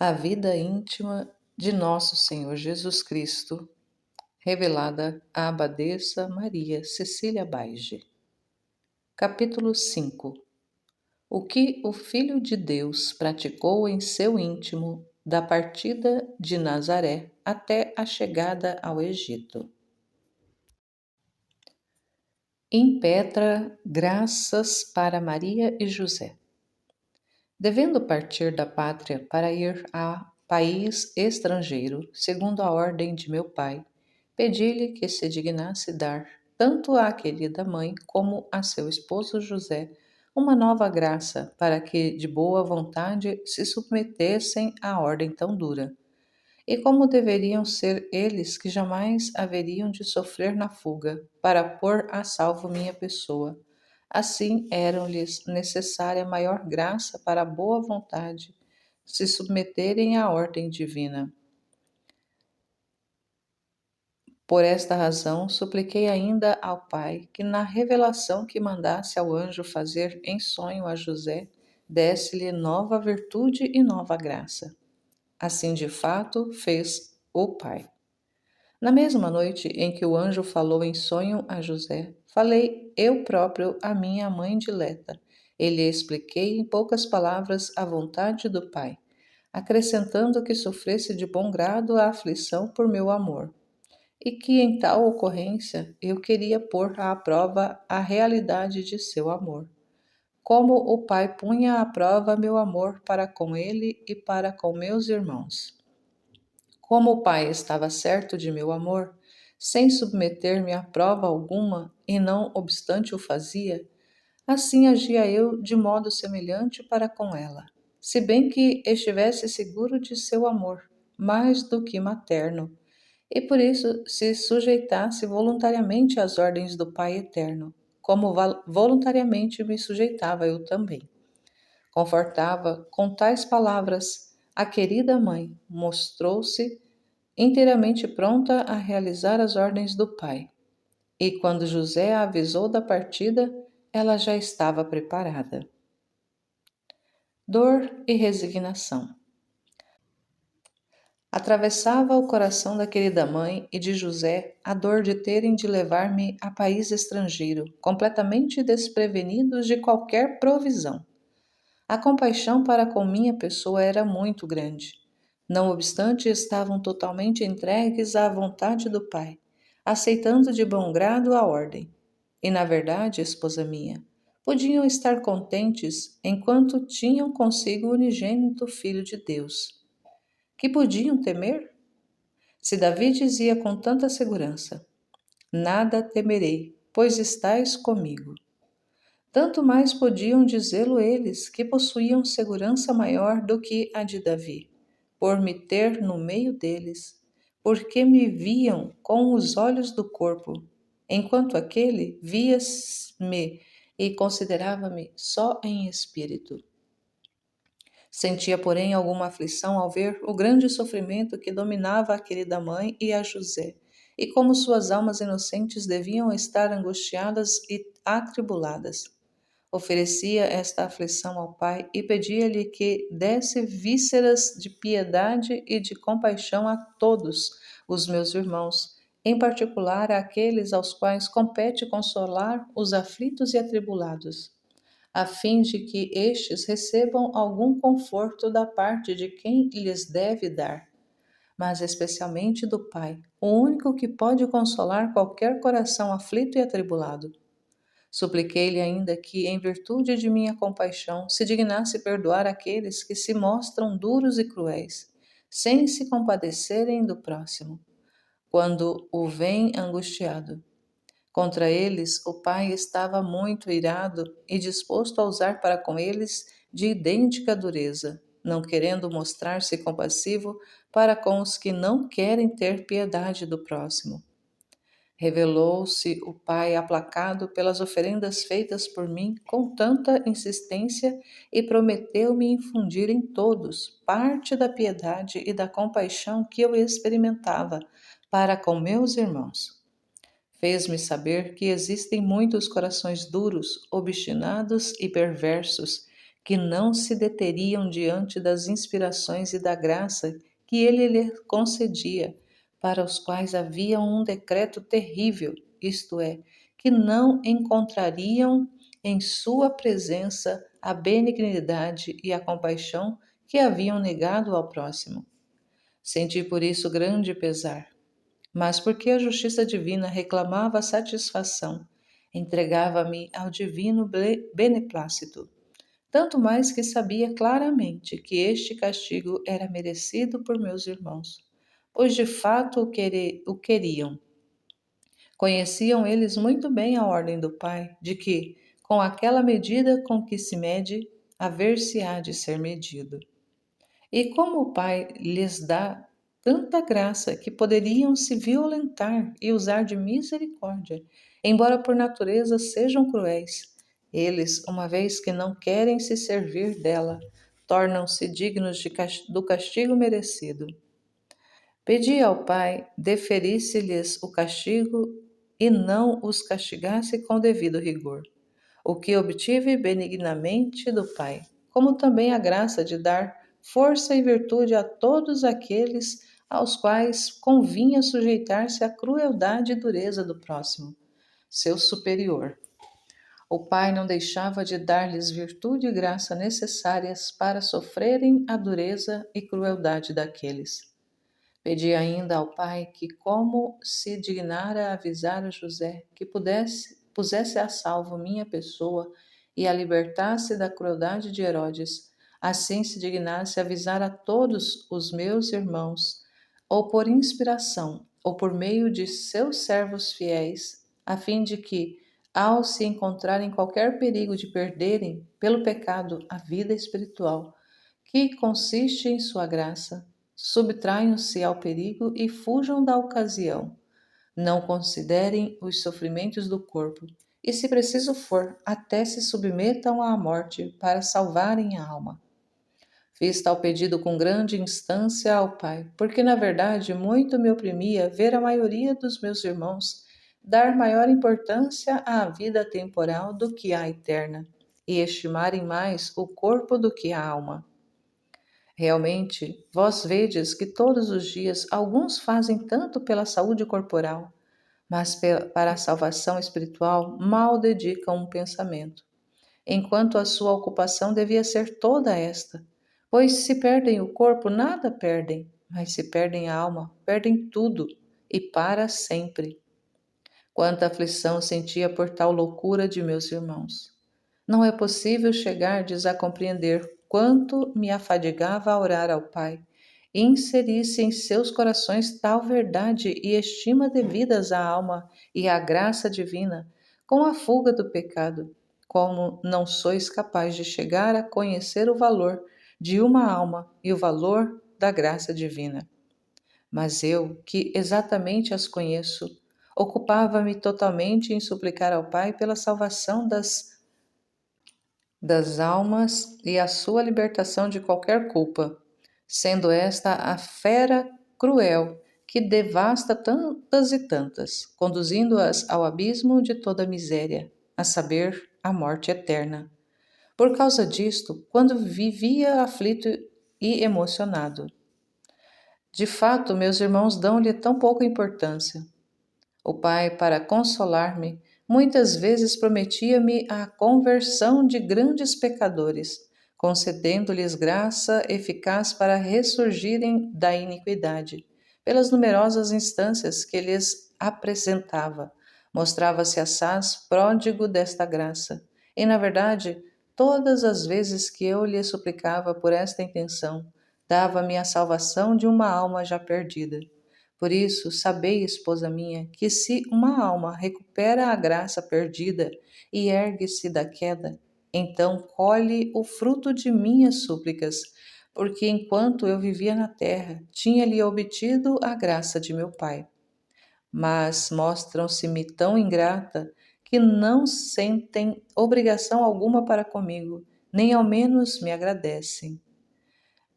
A vida íntima de nosso Senhor Jesus Cristo, revelada à abadesa Maria Cecília Baige. Capítulo 5. O que o Filho de Deus praticou em seu íntimo, da partida de Nazaré até a chegada ao Egito. Impetra graças para Maria e José. Devendo partir da pátria para ir a país estrangeiro, segundo a ordem de meu pai, pedi-lhe que se dignasse dar, tanto à querida mãe como a seu esposo José, uma nova graça para que de boa vontade se submetessem à ordem tão dura. E como deveriam ser eles que jamais haveriam de sofrer na fuga, para pôr a salvo minha pessoa, assim eram-lhes necessária maior graça para a boa vontade, se submeterem à ordem divina. Por esta razão, supliquei ainda ao Pai que, na revelação que mandasse ao anjo fazer em sonho a José, desse-lhe nova virtude e nova graça. Assim, de fato, fez o Pai. Na mesma noite em que o anjo falou em sonho a José, falei eu próprio à minha mãe dileta e lhe expliquei em poucas palavras a vontade do Pai, acrescentando que sofresse de bom grado a aflição por meu amor, e que em tal ocorrência eu queria pôr à prova a realidade de seu amor, como o Pai punha à prova meu amor para com ele e para com meus irmãos. Como o Pai estava certo de meu amor, sem submeter-me a prova alguma, e não obstante o fazia, assim agia eu de modo semelhante para com ela, se bem que estivesse seguro de seu amor, mais do que materno, e por isso se sujeitasse voluntariamente às ordens do Pai eterno, como voluntariamente me sujeitava eu também. Confortava com tais palavras a querida mãe, mostrou-se inteiramente pronta a realizar as ordens do Pai. E quando José a avisou da partida, ela já estava preparada. Dor e resignação. Atravessava o coração da querida mãe e de José a dor de terem de levar-me a país estrangeiro, completamente desprevenidos de qualquer provisão. A compaixão para com minha pessoa era muito grande. Não obstante, estavam totalmente entregues à vontade do Pai, aceitando de bom grado a ordem. E, na verdade, esposa minha, podiam estar contentes enquanto tinham consigo o unigênito Filho de Deus. Que podiam temer? Se Davi dizia com tanta segurança: Nada temerei, pois estais comigo. Tanto mais podiam dizê-lo eles, que possuíam segurança maior do que a de Davi, por me ter no meio deles, porque me viam com os olhos do corpo, enquanto aquele via-me e considerava-me só em espírito. Sentia, porém, alguma aflição ao ver o grande sofrimento que dominava a querida mãe e a José, e como suas almas inocentes deviam estar angustiadas e atribuladas. Oferecia esta aflição ao Pai e pedia-lhe que desse vísceras de piedade e de compaixão a todos os meus irmãos, em particular àqueles aos quais compete consolar os aflitos e atribulados, a fim de que estes recebam algum conforto da parte de quem lhes deve dar, mas especialmente do Pai, o único que pode consolar qualquer coração aflito e atribulado. Supliquei-lhe ainda que, em virtude de minha compaixão, se dignasse perdoar aqueles que se mostram duros e cruéis, sem se compadecerem do próximo, quando o vem angustiado. Contra eles, o Pai estava muito irado e disposto a usar para com eles de idêntica dureza, não querendo mostrar-se compassivo para com os que não querem ter piedade do próximo. Revelou-se o Pai aplacado pelas oferendas feitas por mim com tanta insistência e prometeu-me infundir em todos parte da piedade e da compaixão que eu experimentava para com meus irmãos. Fez-me saber que existem muitos corações duros, obstinados e perversos, que não se deteriam diante das inspirações e da graça que ele lhe concedia, para os quais havia um decreto terrível, isto é, que não encontrariam em sua presença a benignidade e a compaixão que haviam negado ao próximo. Senti por isso grande pesar, mas porque a justiça divina reclamava satisfação, entregava-me ao divino beneplácito, tanto mais que sabia claramente que este castigo era merecido por meus irmãos, pois de fato o queriam. Conheciam eles muito bem a ordem do Pai, de que, com aquela medida com que se mede, haver-se-á de ser medido. E como o Pai lhes dá tanta graça que poderiam se violentar e usar de misericórdia, embora por natureza sejam cruéis, eles, uma vez que não querem se servir dela, tornam-se dignos do castigo merecido. Pedi ao Pai deferisse-lhes o castigo e não os castigasse com devido rigor, o que obtive benignamente do Pai, como também a graça de dar força e virtude a todos aqueles aos quais convinha sujeitar-se à crueldade e dureza do próximo, seu superior. O Pai não deixava de dar-lhes virtude e graça necessárias para sofrerem a dureza e crueldade daqueles. Pedi ainda ao Pai que, como se dignara avisar a José que pusesse a salvo minha pessoa e a libertasse da crueldade de Herodes, assim se dignasse avisar a todos os meus irmãos, ou por inspiração, ou por meio de seus servos fiéis, a fim de que, ao se encontrarem qualquer perigo de perderem, pelo pecado, a vida espiritual, que consiste em sua graça, subtraiam-se ao perigo e fujam da ocasião. Não considerem os sofrimentos do corpo, e, se preciso for, até se submetam à morte para salvarem a alma. Fiz tal pedido com grande instância ao Pai, porque na verdade muito me oprimia ver a maioria dos meus irmãos dar maior importância à vida temporal do que à eterna, e estimarem mais o corpo do que a alma. Realmente, vós vedes que todos os dias alguns fazem tanto pela saúde corporal, mas para a salvação espiritual mal dedicam um pensamento, enquanto a sua ocupação devia ser toda esta, pois se perdem o corpo, nada perdem, mas se perdem a alma, perdem tudo, e para sempre. Quanta aflição sentia por tal loucura de meus irmãos! Não é possível chegardes a compreender quanto me afadigava a orar ao Pai e inserisse em seus corações tal verdade e estima devidas à alma e à graça divina, com a fuga do pecado, como não sois capaz de chegar a conhecer o valor de uma alma e o valor da graça divina. Mas eu, que exatamente as conheço, ocupava-me totalmente em suplicar ao Pai pela salvação das almas e a sua libertação de qualquer culpa, sendo esta a fera cruel que devasta tantas e tantas, conduzindo-as ao abismo de toda miséria, a saber, a morte eterna. Por causa disto, quando vivia aflito e emocionado, de fato, meus irmãos dão-lhe tão pouca importância. O Pai, para consolar-me, muitas vezes prometia-me a conversão de grandes pecadores, concedendo-lhes graça eficaz para ressurgirem da iniquidade. Pelas numerosas instâncias que lhes apresentava, mostrava-se assaz pródigo desta graça. E, na verdade, todas as vezes que eu lhe suplicava por esta intenção, dava-me a salvação de uma alma já perdida. Por isso, sabei, esposa minha, que se uma alma recupera a graça perdida e ergue-se da queda, então colhe o fruto de minhas súplicas, porque enquanto eu vivia na terra, tinha-lhe obtido a graça de meu Pai. Mas mostram-se-me tão ingrata que não sentem obrigação alguma para comigo, nem ao menos me agradecem.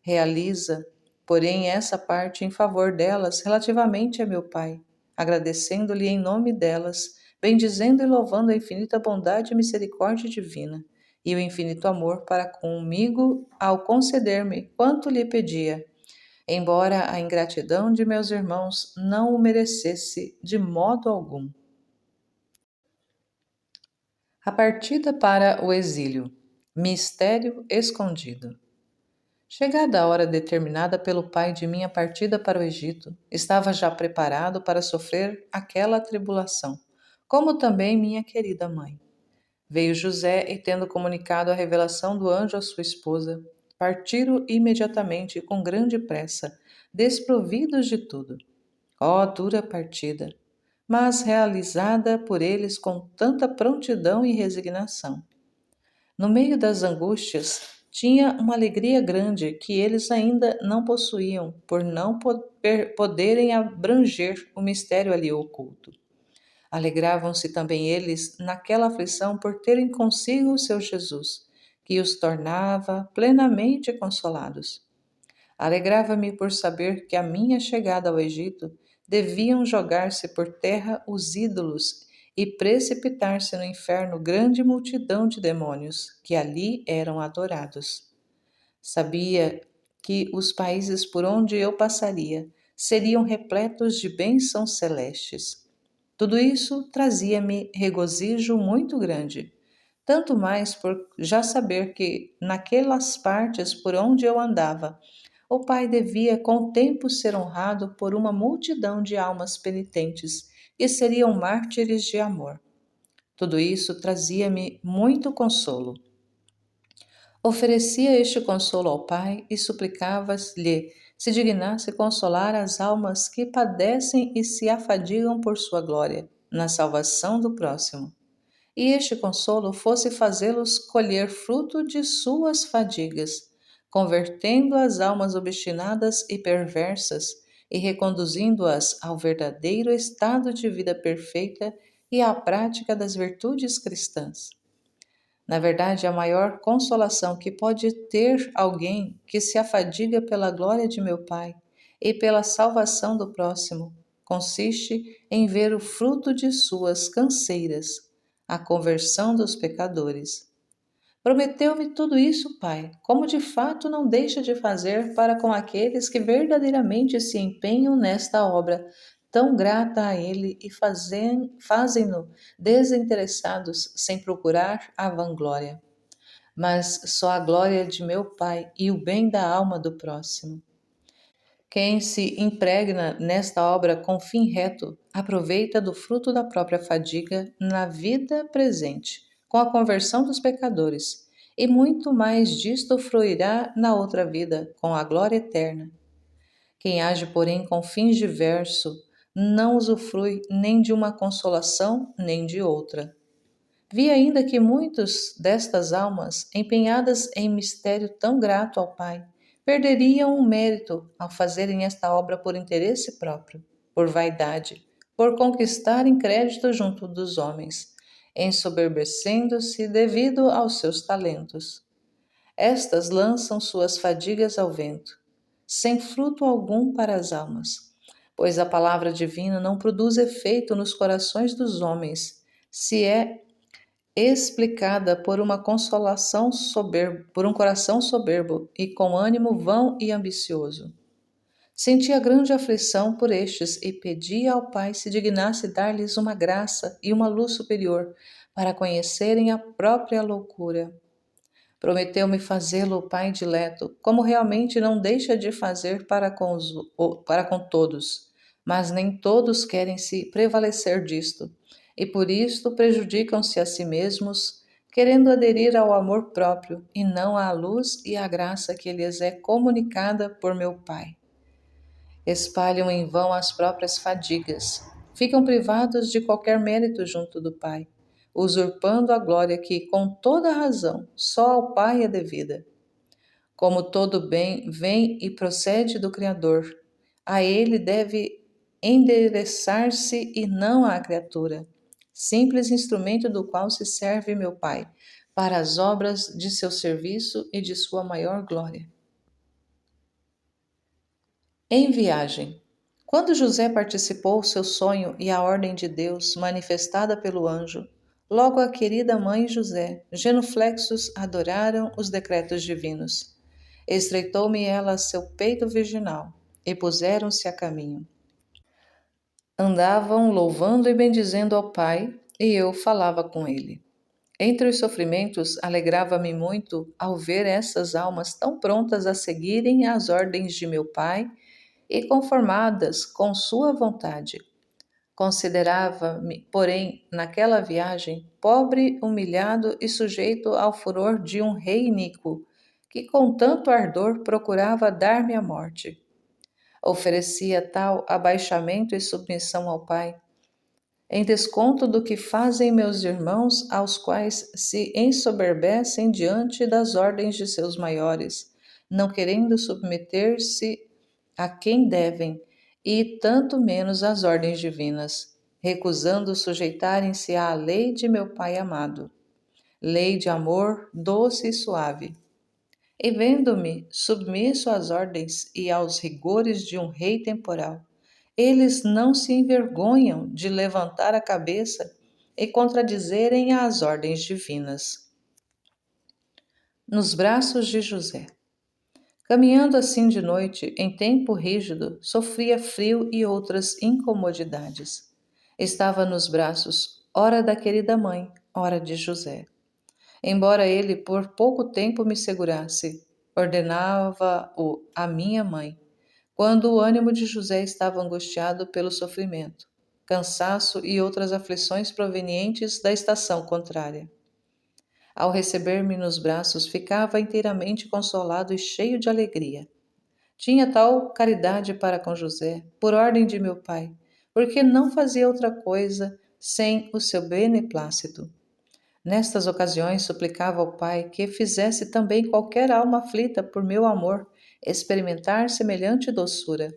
Realiza, porém, essa parte em favor delas relativamente a meu Pai, agradecendo-lhe em nome delas, bendizendo e louvando a infinita bondade e misericórdia divina, e o infinito amor para comigo ao conceder-me quanto lhe pedia, embora a ingratidão de meus irmãos não o merecesse de modo algum. A partida para o exílio. Mistério escondido. Chegada a hora determinada pelo pai de minha partida para o Egito, estava já preparado para sofrer aquela tribulação, como também minha querida mãe. Veio José e, tendo comunicado a revelação do anjo à sua esposa, partiram imediatamente com grande pressa, desprovidos de tudo. Ó dura partida! Mas realizada por eles com tanta prontidão e resignação. No meio das angústias, tinha uma alegria grande que eles ainda não possuíam, por não poderem abranger o mistério ali oculto. Alegravam-se também eles naquela aflição por terem consigo o seu Jesus, que os tornava plenamente consolados. Alegrava-me por saber que à minha chegada ao Egito deviam jogar-se por terra os ídolos e precipitar-se no inferno grande multidão de demônios que ali eram adorados. Sabia que os países por onde eu passaria seriam repletos de bênçãos celestes. Tudo isso trazia-me regozijo muito grande, tanto mais por já saber que, naquelas partes por onde eu andava, o Pai devia com o tempo ser honrado por uma multidão de almas penitentes que seriam mártires de amor. Tudo isso trazia-me muito consolo. Oferecia este consolo ao Pai e suplicava-lhe se dignasse consolar as almas que padecem e se afadigam por sua glória, na salvação do próximo. E este consolo fosse fazê-los colher fruto de suas fadigas, convertendo as almas obstinadas e perversas e reconduzindo-as ao verdadeiro estado de vida perfeita e à prática das virtudes cristãs. Na verdade, a maior consolação que pode ter alguém que se afadiga pela glória de meu Pai e pela salvação do próximo consiste em ver o fruto de suas canseiras, a conversão dos pecadores. Prometeu-me tudo isso, Pai, como de fato não deixa de fazer para com aqueles que verdadeiramente se empenham nesta obra tão grata a Ele e fazem-no desinteressados, sem procurar a vanglória, mas só a glória de meu Pai e o bem da alma do próximo. Quem se impregna nesta obra com fim reto, aproveita do fruto da própria fadiga na vida presente, com a conversão dos pecadores, e muito mais disto fruirá na outra vida, com a glória eterna. Quem age, porém, com fins diversos, não usufrui nem de uma consolação, nem de outra. Vi ainda que muitos destas almas, empenhadas em mistério tão grato ao Pai, perderiam o mérito ao fazerem esta obra por interesse próprio, por vaidade, por conquistarem crédito junto dos homens, ensoberbecendo-se devido aos seus talentos. Estas lançam suas fadigas ao vento, sem fruto algum para as almas, pois a palavra divina não produz efeito nos corações dos homens, se é explicada por uma consolação soberbo, por um coração soberbo e com ânimo vão e ambicioso. Sentia grande aflição por estes e pedia ao Pai se dignasse dar-lhes uma graça e uma luz superior para conhecerem a própria loucura. Prometeu-me fazê-lo o Pai dileto, como realmente não deixa de fazer para com todos, mas nem todos querem se prevalecer disto, e por isto prejudicam-se a si mesmos, querendo aderir ao amor próprio e não à luz e à graça que lhes é comunicada por meu Pai. Espalham em vão as próprias fadigas, ficam privados de qualquer mérito junto do Pai, usurpando a glória que, com toda razão, só ao Pai é devida. Como todo bem vem e procede do Criador, a Ele deve endereçar-se e não à criatura, simples instrumento do qual se serve meu Pai, para as obras de seu serviço e de sua maior glória. Em viagem. Quando José participou seu sonho e a ordem de Deus manifestada pelo anjo, Logo a querida mãe José, genuflexos, adoraram os decretos divinos. Estreitou-me ela a seu peito virginal, e puseram-se a caminho. Andavam louvando e bendizendo ao Pai, e eu falava com ele. Entre os sofrimentos, alegrava-me muito ao ver essas almas tão prontas a seguirem as ordens de meu Pai e conformadas com sua vontade. Considerava-me, porém, naquela viagem, pobre, humilhado e sujeito ao furor de um rei iníquo, que com tanto ardor procurava dar-me a morte. Oferecia tal abaixamento e submissão ao Pai, em desconto do que fazem meus irmãos, aos quais se ensoberbecem diante das ordens de seus maiores, não querendo submeter-se a quem devem, e tanto menos às ordens divinas, recusando sujeitarem-se à lei de meu Pai amado, lei de amor doce e suave. E vendo-me submisso às ordens e aos rigores de um rei temporal, eles não se envergonham de levantar a cabeça e contradizerem as ordens divinas. Nos braços de José. Caminhando assim de noite, em tempo rígido, sofria frio e outras incomodidades. Estava nos braços, ora da querida mãe, ora de José. Embora ele por pouco tempo me segurasse, ordenava-o a minha mãe, quando o ânimo de José estava angustiado pelo sofrimento, cansaço e outras aflições provenientes da estação contrária. Ao receber-me nos braços, ficava inteiramente consolado e cheio de alegria. Tinha tal caridade para com José, por ordem de meu pai, porque não fazia outra coisa sem o seu beneplácito. Nestas ocasiões suplicava ao Pai que fizesse também qualquer alma aflita por meu amor experimentar semelhante doçura,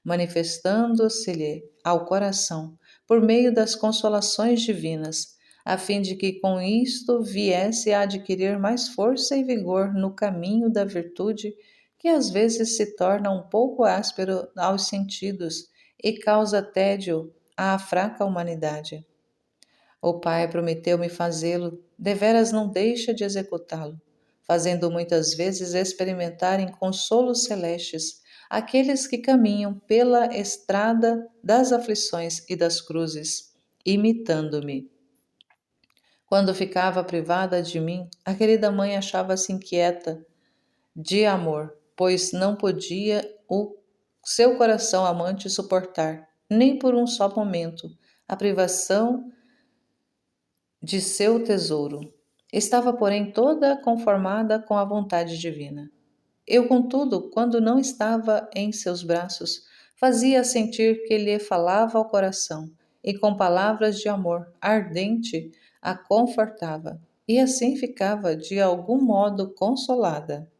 manifestando-se-lhe ao coração por meio das consolações divinas, a fim de que com isto viesse a adquirir mais força e vigor no caminho da virtude, que às vezes se torna um pouco áspero aos sentidos e causa tédio à fraca humanidade. O Pai prometeu-me fazê-lo, deveras não deixa de executá-lo, fazendo muitas vezes experimentarem consolos celestes aqueles que caminham pela estrada das aflições e das cruzes, imitando-me. Quando ficava privada de mim, a querida mãe achava-se inquieta de amor, pois não podia o seu coração amante suportar, nem por um só momento, a privação de seu tesouro. Estava, porém, toda conformada com a vontade divina. Eu, contudo, quando não estava em seus braços, fazia sentir que lhe falava ao coração e com palavras de amor ardente a confortava, e assim ficava de algum modo consolada.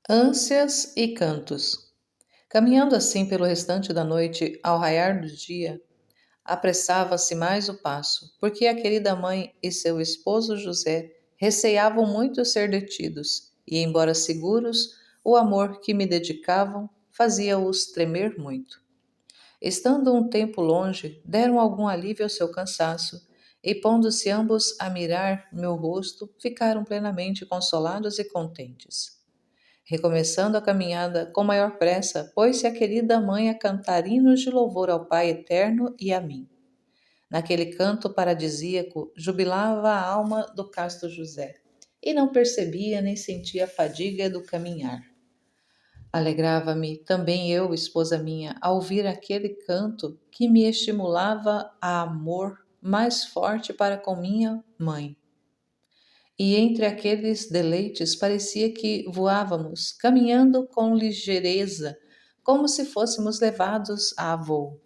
Ânsias e cantos. Caminhando assim pelo restante da noite ao raiar do dia, apressava-se mais o passo, porque a querida mãe e seu esposo José receavam muito ser detidos, e, embora seguros, o amor que me dedicavam fazia-os tremer muito. Estando um tempo longe, deram algum alívio ao seu cansaço, e pondo-se ambos a mirar meu rosto, ficaram plenamente consolados e contentes. Recomeçando a caminhada com maior pressa, pôs-se a querida mãe a cantar hinos de louvor ao Pai eterno e a mim. Naquele canto paradisíaco, jubilava a alma do casto José, e não percebia nem sentia a fadiga do caminhar. Alegrava-me também eu, esposa minha, a ouvir aquele canto que me estimulava a amor mais forte para com minha mãe. E entre aqueles deleites parecia que voávamos, caminhando com ligeireza, como se fôssemos levados a voo.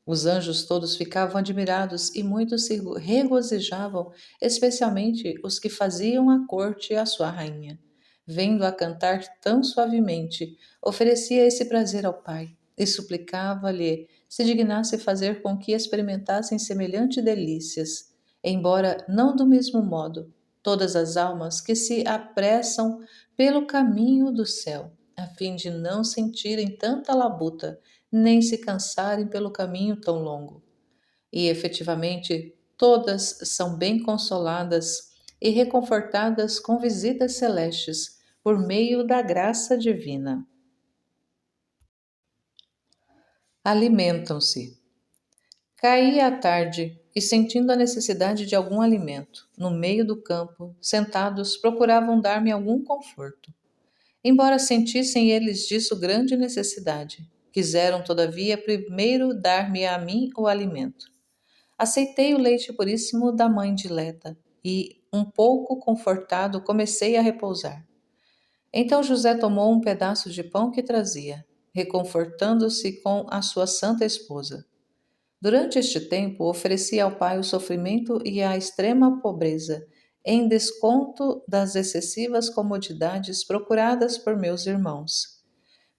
Os anjos todos ficavam admirados e muitos se regozijavam, especialmente os que faziam a corte à sua rainha. Vendo-a cantar tão suavemente, oferecia esse prazer ao Pai e suplicava-lhe se dignasse fazer com que experimentassem semelhantes delícias, embora não do mesmo modo, todas as almas que se apressam pelo caminho do céu, a fim de não sentirem tanta labuta nem se cansarem pelo caminho tão longo. E efetivamente todas são bem consoladas e reconfortadas com visitas celestes por meio da graça divina. Alimentam-se. Caía a tarde e, sentindo a necessidade de algum alimento, no meio do campo, sentados, procuravam dar-me algum conforto. Embora sentissem eles disso grande necessidade, quiseram, todavia, primeiro dar-me a mim o alimento. Aceitei o leite puríssimo da mãe dileta e, um pouco confortado, comecei a repousar. Então José tomou um pedaço de pão que trazia, reconfortando-se com a sua santa esposa. Durante este tempo, oferecia ao pai o sofrimento e a extrema pobreza, em desconto das excessivas comodidades procuradas por meus irmãos.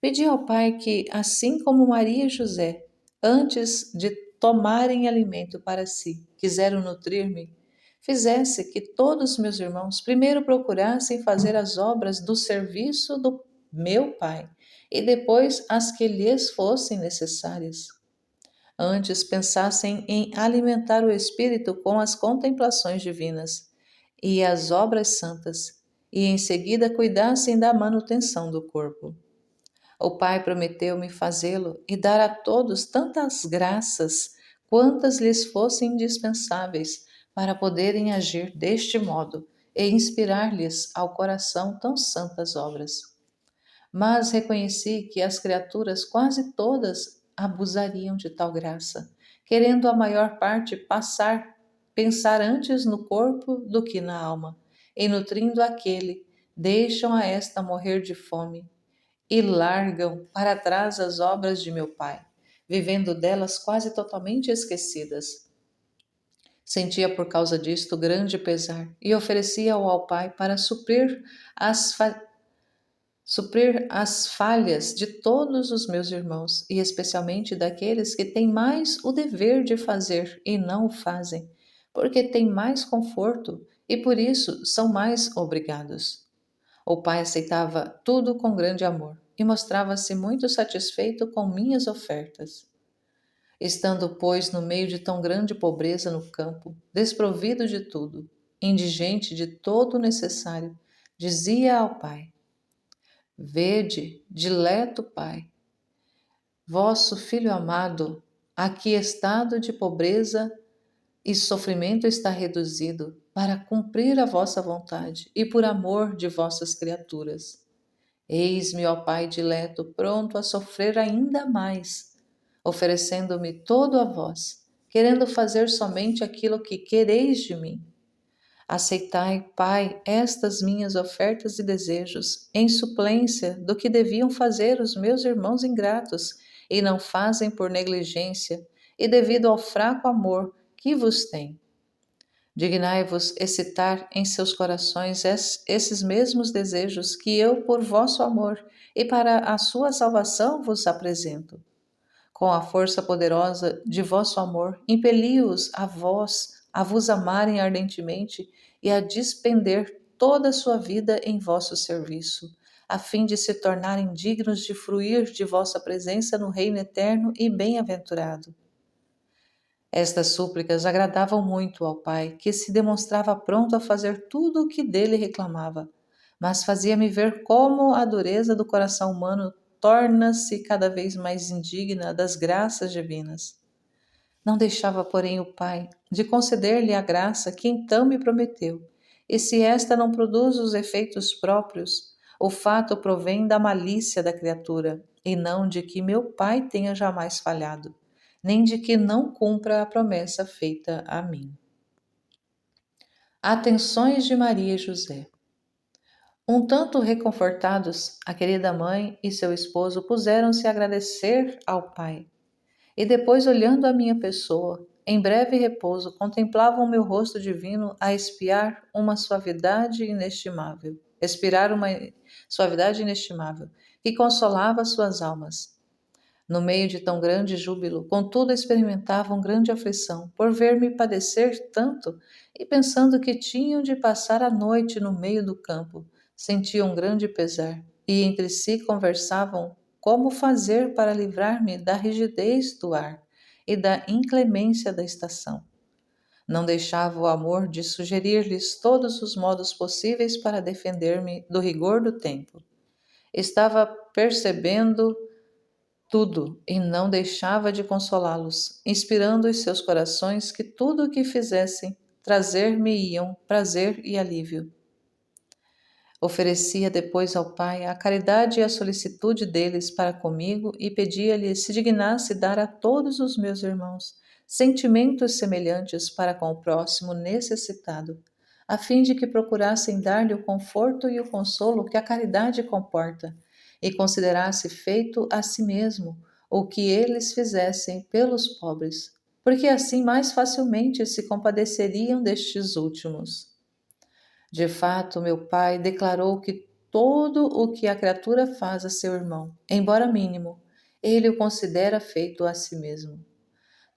Pedi ao pai que, assim como Maria e José, antes de tomarem alimento para si, quiseram nutrir-me, fizesse que todos meus irmãos primeiro procurassem fazer as obras do serviço do meu pai e depois as que lhes fossem necessárias. Antes pensassem em alimentar o espírito com as contemplações divinas e as obras santas, e em seguida cuidassem da manutenção do corpo. O Pai prometeu-me fazê-lo e dar a todos tantas graças quantas lhes fossem indispensáveis para poderem agir deste modo e inspirar-lhes ao coração tão santas obras. Mas reconheci que as criaturas quase todas abusariam de tal graça, querendo a maior parte pensar antes no corpo do que na alma, e nutrindo aquele, deixam a esta morrer de fome e largam para trás as obras de meu Pai, vivendo delas quase totalmente esquecidas. Sentia por causa disto grande pesar e oferecia-o ao Pai para suprir as falhas de todos os meus irmãos, e especialmente daqueles que têm mais o dever de fazer e não o fazem, porque têm mais conforto e por isso são mais obrigados. O pai aceitava tudo com grande amor e mostrava-se muito satisfeito com minhas ofertas. Estando, pois, no meio de tão grande pobreza no campo, desprovido de tudo, indigente de todo o necessário, dizia ao pai: Vede, dileto pai, vosso filho amado, a que estado de pobreza e sofrimento está reduzido, para cumprir a vossa vontade e por amor de vossas criaturas. Eis-me, ó Pai dileto, pronto a sofrer ainda mais, oferecendo-me todo a vós, querendo fazer somente aquilo que quereis de mim. Aceitai, Pai, estas minhas ofertas e desejos, em suplência do que deviam fazer os meus irmãos ingratos, e não fazem por negligência, e devido ao fraco amor que vos têm. Dignai-vos excitar em seus corações esses mesmos desejos que eu, por vosso amor e para a sua salvação, vos apresento. Com a força poderosa de vosso amor, impeli-os a vós a vos amarem ardentemente e a despender toda a sua vida em vosso serviço, a fim de se tornarem dignos de fruir de vossa presença no reino eterno e bem-aventurado. Estas súplicas agradavam muito ao pai, que se demonstrava pronto a fazer tudo o que dele reclamava, mas fazia-me ver como a dureza do coração humano torna-se cada vez mais indigna das graças divinas. Não deixava, porém, o pai de conceder-lhe a graça que então me prometeu, e se esta não produz os efeitos próprios, o fato provém da malícia da criatura, e não de que meu pai tenha jamais falhado, nem de que não cumpra a promessa feita a mim. Atenções de Maria e José. Um tanto reconfortados, a querida mãe e seu esposo puseram-se a agradecer ao pai. E depois, olhando a minha pessoa, em breve repouso, contemplavam meu rosto divino a expirar uma suavidade inestimável, que consolava suas almas. No meio de tão grande júbilo, contudo experimentavam grande aflição por ver-me padecer tanto e pensando que tinham de passar a noite no meio do campo, sentiam grande pesar e entre si conversavam como fazer para livrar-me da rigidez do ar e da inclemência da estação. Não deixava o amor de sugerir-lhes todos os modos possíveis para defender-me do rigor do tempo. Estava percebendo tudo e não deixava de consolá-los, inspirando os seus corações que tudo o que fizessem trazer-me-iam prazer e alívio. Oferecia depois ao Pai a caridade e a solicitude deles para comigo e pedia-lhe se dignasse dar a todos os meus irmãos sentimentos semelhantes para com o próximo necessitado, a fim de que procurassem dar-lhe o conforto e o consolo que a caridade comporta, e considerasse feito a si mesmo o que eles fizessem pelos pobres, porque assim mais facilmente se compadeceriam destes últimos. De fato, meu pai declarou que todo o que a criatura faz a seu irmão, embora mínimo, ele o considera feito a si mesmo.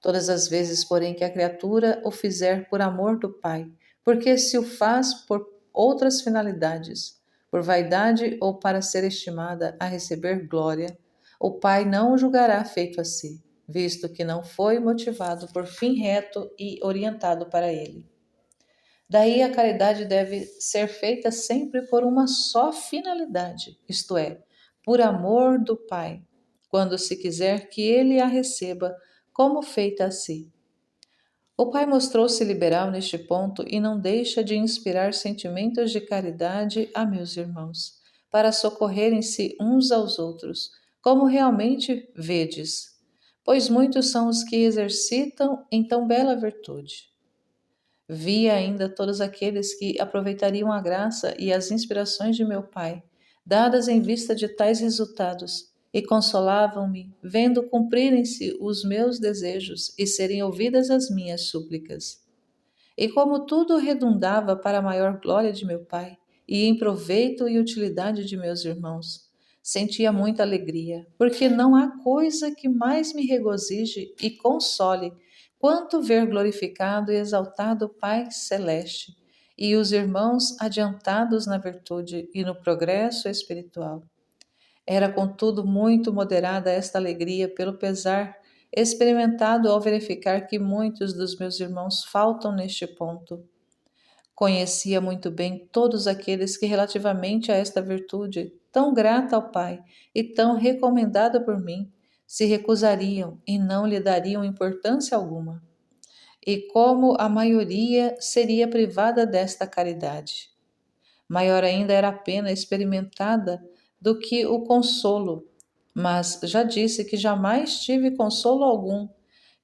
Todas as vezes, porém, que a criatura o fizer por amor do Pai, porque se o faz por outras finalidades, por vaidade ou para ser estimada a receber glória, o Pai não o julgará feito a si, visto que não foi motivado por fim reto e orientado para ele. Daí a caridade deve ser feita sempre por uma só finalidade, isto é, por amor do Pai, quando se quiser que ele a receba como feita a si. O Pai mostrou-se liberal neste ponto e não deixa de inspirar sentimentos de caridade a meus irmãos, para socorrerem-se uns aos outros, como realmente vedes, pois muitos são os que exercitam em tão bela virtude. Vi ainda todos aqueles que aproveitariam a graça e as inspirações de meu Pai, dadas em vista de tais resultados, e consolavam-me, vendo cumprirem-se os meus desejos e serem ouvidas as minhas súplicas. E como tudo redundava para a maior glória de meu Pai, e em proveito e utilidade de meus irmãos, sentia muita alegria, porque não há coisa que mais me regozije e console quanto ver glorificado e exaltado o Pai Celeste e os irmãos adiantados na virtude e no progresso espiritual. Era, contudo, muito moderada esta alegria pelo pesar experimentado ao verificar que muitos dos meus irmãos faltam neste ponto. Conhecia muito bem todos aqueles que, relativamente a esta virtude, tão grata ao Pai e tão recomendada por mim, se recusariam e não lhe dariam importância alguma. E como a maioria seria privada desta caridade. Maior ainda era a pena experimentada do que o consolo, mas já disse que jamais tive consolo algum,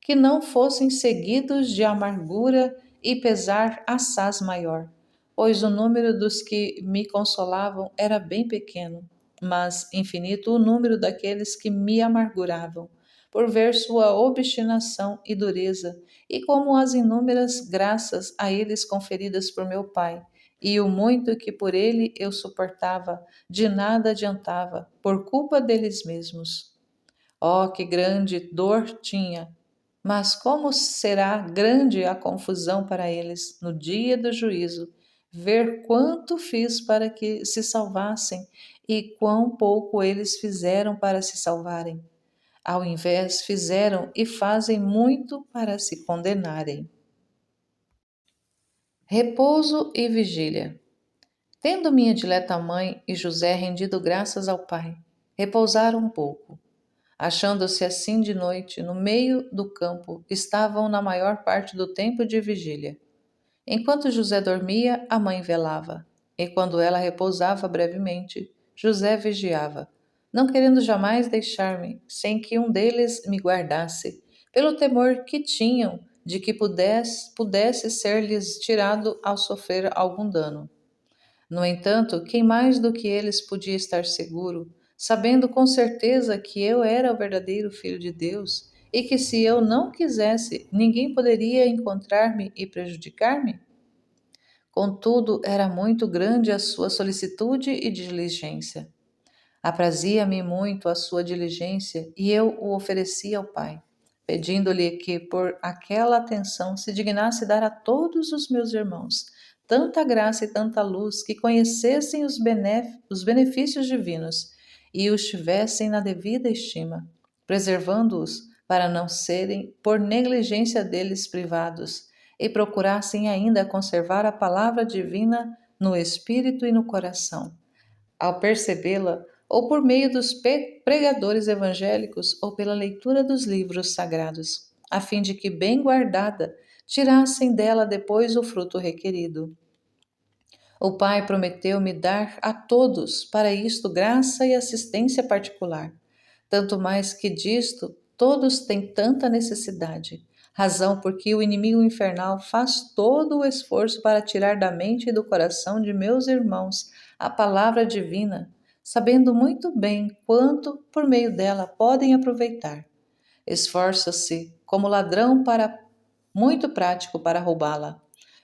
que não fossem seguidos de amargura e pesar assaz maior, pois o número dos que me consolavam era bem pequeno, mas infinito o número daqueles que me amarguravam, por ver sua obstinação e dureza, e como as inúmeras graças a eles conferidas por meu Pai, e o muito que por ele eu suportava, de nada adiantava, por culpa deles mesmos. Oh, que grande dor tinha! Mas como será grande a confusão para eles no dia do juízo, ver quanto fiz para que se salvassem e quão pouco eles fizeram para se salvarem. Ao invés, fizeram e fazem muito para se condenarem. Repouso e vigília. Tendo minha dileta mãe e José rendido graças ao Pai, repousaram um pouco. Achando-se assim de noite, no meio do campo, estavam na maior parte do tempo de vigília. Enquanto José dormia, a mãe velava, e quando ela repousava brevemente, José vigiava, não querendo jamais deixar-me sem que um deles me guardasse, pelo temor que tinham de que pudesse ser-lhes tirado ao sofrer algum dano. No entanto, quem mais do que eles podia estar seguro, sabendo com certeza que eu era o verdadeiro Filho de Deus e que se eu não quisesse, ninguém poderia encontrar-me e prejudicar-me? Contudo, era muito grande a sua solicitude e diligência. Aprazia-me muito a sua diligência e eu o ofereci ao Pai, pedindo-lhe que por aquela atenção se dignasse dar a todos os meus irmãos tanta graça e tanta luz que conhecessem os benefícios divinos e os tivessem na devida estima, preservando-os para não serem, por negligência deles, privados, e procurassem ainda conservar a palavra divina no espírito e no coração. Ao percebê-la, ou por meio dos pregadores evangélicos, ou pela leitura dos livros sagrados, a fim de que, bem guardada, tirassem dela depois o fruto requerido. O Pai prometeu-me dar a todos, para isto, graça e assistência particular, tanto mais que disto todos têm tanta necessidade, razão porque o inimigo infernal faz todo o esforço para tirar da mente e do coração de meus irmãos a palavra divina, sabendo muito bem quanto, por meio dela, podem aproveitar. Esforça-se como ladrão para muito prático para roubá-la,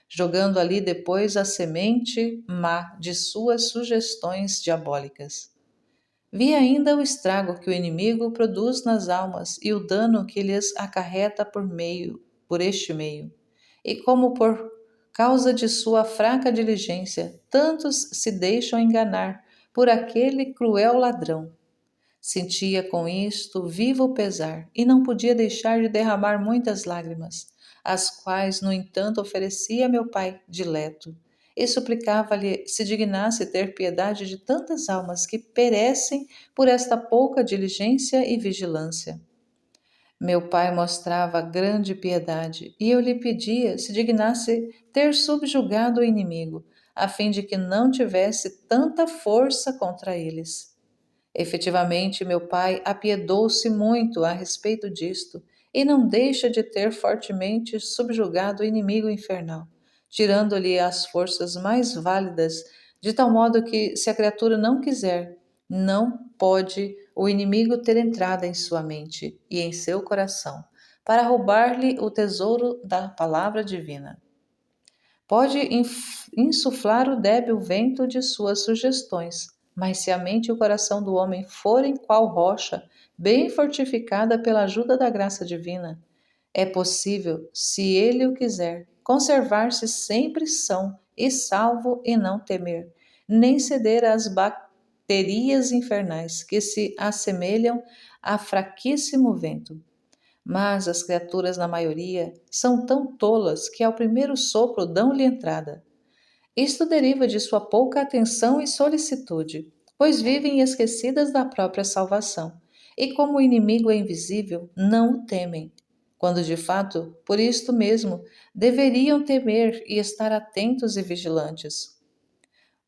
jogando ali depois a semente má de suas sugestões diabólicas. Vi ainda o estrago que o inimigo produz nas almas e o dano que lhes acarreta por este meio, e como por causa de sua fraca diligência, tantos se deixam enganar por aquele cruel ladrão. Sentia com isto vivo pesar e não podia deixar de derramar muitas lágrimas, as quais, no entanto, oferecia a meu pai dileto, e suplicava-lhe se dignasse ter piedade de tantas almas que perecem por esta pouca diligência e vigilância. Meu pai mostrava grande piedade, e eu lhe pedia se dignasse ter subjugado o inimigo, a fim de que não tivesse tanta força contra eles. Efetivamente, meu pai apiedou-se muito a respeito disto e não deixa de ter fortemente subjugado o inimigo infernal, tirando-lhe as forças mais válidas, de tal modo que, se a criatura não quiser, não pode o inimigo ter entrada em sua mente e em seu coração, para roubar-lhe o tesouro da palavra divina. Pode insuflar o débil vento de suas sugestões, mas se a mente e o coração do homem forem qual rocha, bem fortificada pela ajuda da graça divina, é possível, se ele o quiser, conservar-se sempre são e salvo e não temer, nem ceder às baterias infernais que se assemelham a fraquíssimo vento. Mas as criaturas, na maioria, são tão tolas que ao primeiro sopro dão-lhe entrada. Isto deriva de sua pouca atenção e solicitude, pois vivem esquecidas da própria salvação, e como o inimigo é invisível, não o temem, quando de fato, por isto mesmo, deveriam temer e estar atentos e vigilantes.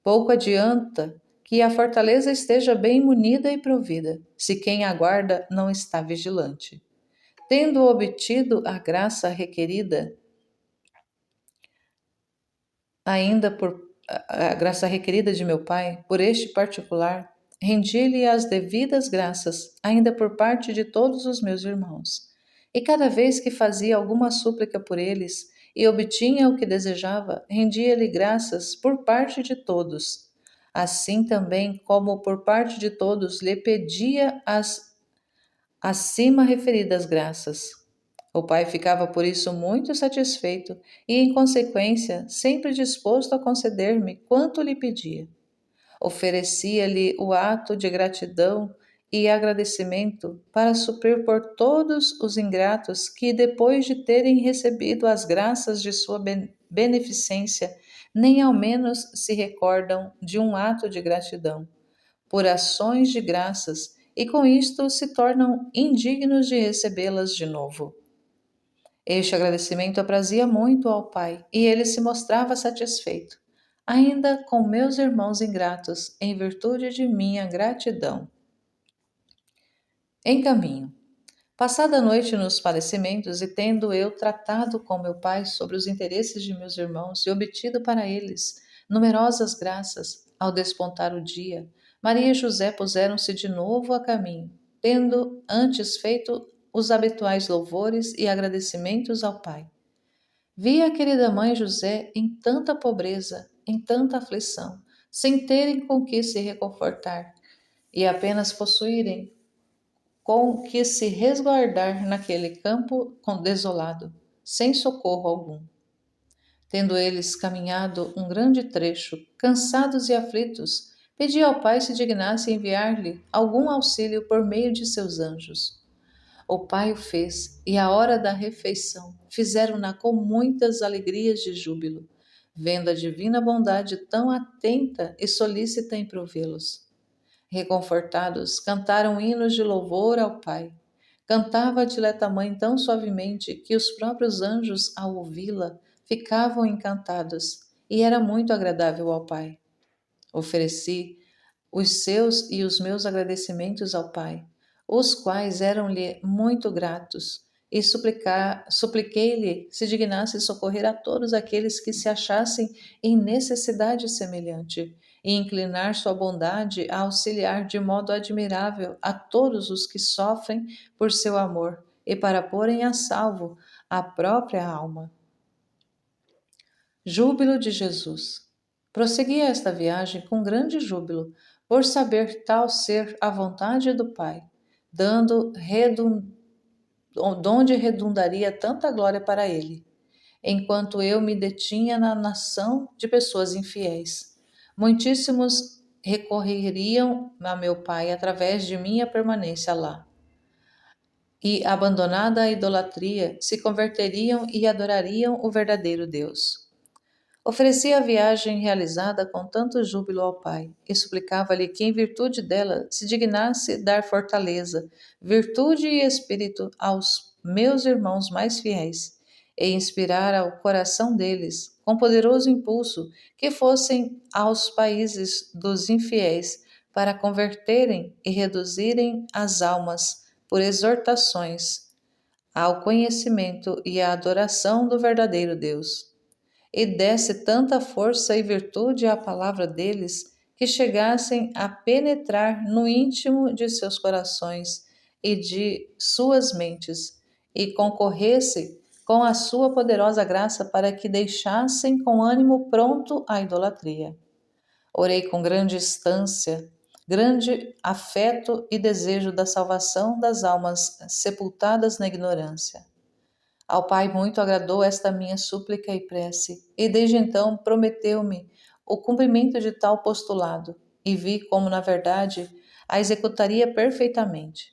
Pouco adianta que a fortaleza esteja bem munida e provida, se quem aguarda não está vigilante. Tendo obtido a graça requerida, ainda por a graça requerida de meu pai, por este particular, rendi-lhe as devidas graças, ainda por parte de todos os meus irmãos. E cada vez que fazia alguma súplica por eles e obtinha o que desejava, rendia-lhe graças por parte de todos. Assim também como por parte de todos lhe pedia as acima referidas graças. O pai ficava por isso muito satisfeito e, em consequência, sempre disposto a conceder-me quanto lhe pedia. Oferecia-lhe o ato de gratidão e agradecimento para suprir por todos os ingratos que, depois de terem recebido as graças de sua beneficência, nem ao menos se recordam de um ato de gratidão, por ações de graças, e com isto se tornam indignos de recebê-las de novo. Este agradecimento aprazia muito ao pai, e ele se mostrava satisfeito, ainda com meus irmãos ingratos, em virtude de minha gratidão. Em caminho. Passada a noite nos padecimentos e tendo eu tratado com meu pai sobre os interesses de meus irmãos e obtido para eles numerosas graças, ao despontar o dia, Maria e José puseram-se de novo a caminho, tendo antes feito os habituais louvores e agradecimentos ao Pai. Vi a querida mãe José em tanta pobreza, em tanta aflição, sem terem com que se reconfortar e apenas possuírem com que se resguardar naquele campo desolado, sem socorro algum. Tendo eles caminhado um grande trecho, cansados e aflitos, pedi ao Pai se dignasse enviar-lhe algum auxílio por meio de seus anjos. O pai o fez, e a hora da refeição fizeram-na com muitas alegrias de júbilo, vendo a divina bondade tão atenta e solícita em provê-los. Reconfortados, cantaram hinos de louvor ao Pai. Cantava a dileta mãe tão suavemente que os próprios anjos, ao ouvi-la, ficavam encantados, e era muito agradável ao Pai. Ofereci os seus e os meus agradecimentos ao Pai, os quais eram-lhe muito gratos, e supliquei-lhe se dignasse socorrer a todos aqueles que se achassem em necessidade semelhante, e inclinar sua bondade a auxiliar de modo admirável a todos os que sofrem por seu amor, e para porem a salvo a própria alma. Júbilo de Jesus. Prosseguia esta viagem com grande júbilo, por saber tal ser a vontade do Pai, donde redundaria tanta glória para ele, enquanto eu me detinha na nação de pessoas infiéis. Muitíssimos recorreriam a meu Pai através de minha permanência lá, e, abandonada a idolatria, se converteriam e adorariam o verdadeiro Deus. Oferecia a viagem realizada com tanto júbilo ao Pai, e suplicava-lhe que, em virtude dela, se dignasse dar fortaleza, virtude e espírito aos meus irmãos mais fiéis, e inspirar ao coração deles, com poderoso impulso, que fossem aos países dos infiéis, para converterem e reduzirem as almas, por exortações, ao conhecimento e à adoração do verdadeiro Deus, e desse tanta força e virtude à palavra deles, que chegassem a penetrar no íntimo de seus corações e de suas mentes, e concorresse com a sua poderosa graça para que deixassem com ânimo pronto a idolatria. Orei com grande instância, grande afeto e desejo da salvação das almas sepultadas na ignorância. Ao Pai muito agradou esta minha súplica e prece, e desde então prometeu-me o cumprimento de tal postulado, e vi como, na verdade, a executaria perfeitamente.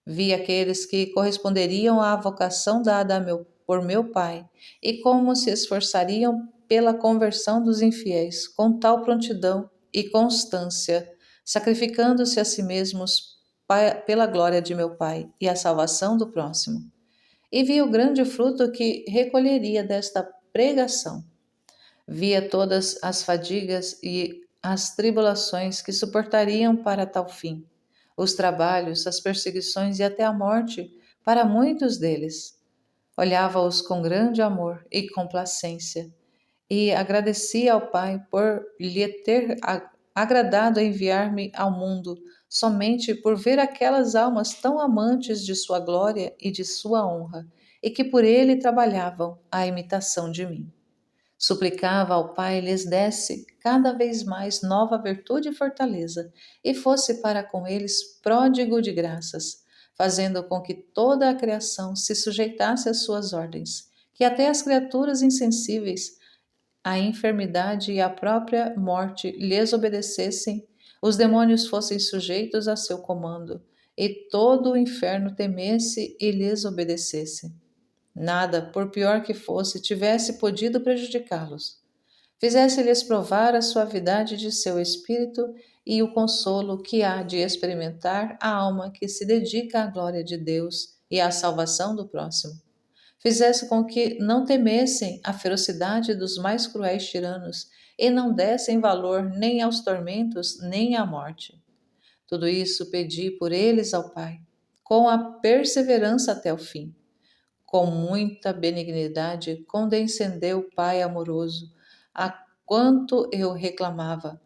Vi aqueles que corresponderiam à vocação dada por meu Pai, e como se esforçariam pela conversão dos infiéis, com tal prontidão e constância, sacrificando-se a si mesmos pela glória de meu Pai e a salvação do próximo. E vi o grande fruto que recolheria desta pregação. Via todas as fadigas e as tribulações que suportariam para tal fim, os trabalhos, as perseguições e até a morte para muitos deles. Olhava-os com grande amor e complacência, e agradecia ao Pai por lhe ter agradado enviar-me ao mundo, somente por ver aquelas almas tão amantes de sua glória e de sua honra, e que por ele trabalhavam à imitação de mim. Suplicava ao Pai lhes desse cada vez mais nova virtude e fortaleza, e fosse para com eles pródigo de graças, fazendo com que toda a criação se sujeitasse às suas ordens, que até as criaturas insensíveis à enfermidade e à própria morte lhes obedecessem, os demônios fossem sujeitos a seu comando, e todo o inferno temesse e lhes obedecesse. Nada, por pior que fosse, tivesse podido prejudicá-los. Fizesse-lhes provar a suavidade de seu espírito e o consolo que há de experimentar a alma que se dedica à glória de Deus e à salvação do próximo. Fizesse com que não temessem a ferocidade dos mais cruéis tiranos e não dessem valor nem aos tormentos nem à morte. Tudo isso pedi por eles ao Pai, com a perseverança até o fim. Com muita benignidade condescendeu o Pai amoroso, a quanto eu reclamava,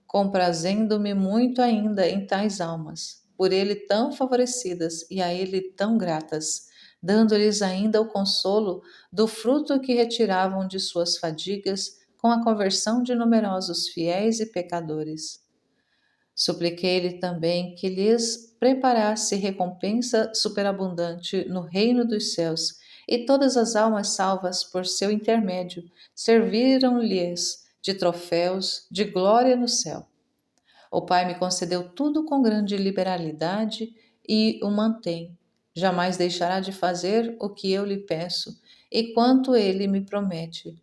comprazendo-me muito ainda em tais almas, por ele tão favorecidas e a ele tão gratas, dando-lhes ainda o consolo do fruto que retiravam de suas fadigas com a conversão de numerosos fiéis e pecadores. Supliquei-lhe também que lhes preparasse recompensa superabundante no reino dos céus, e todas as almas salvas por seu intermédio serviram-lhes de troféus de glória no céu. O Pai me concedeu tudo com grande liberalidade e o mantém, Jamais deixará de fazer o que eu lhe peço e quanto ele me promete.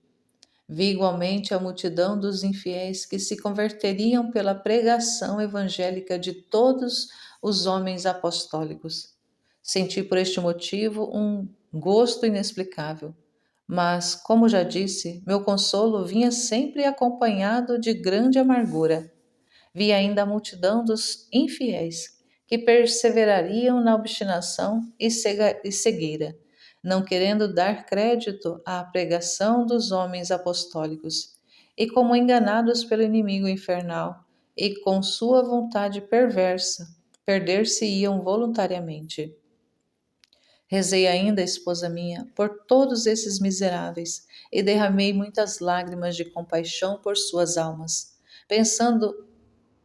Vi igualmente a multidão dos infiéis que se converteriam pela pregação evangélica de todos os homens apostólicos. Senti por este motivo um gosto inexplicável, mas, como já disse, meu consolo vinha sempre acompanhado de grande amargura. Vi ainda a multidão dos infiéis, que perseverariam na obstinação e cegueira, não querendo dar crédito à pregação dos homens apostólicos, e como enganados pelo inimigo infernal, e com sua vontade perversa, perder-se-iam voluntariamente. Rezei ainda, esposa minha, por todos esses miseráveis, e derramei muitas lágrimas de compaixão por suas almas,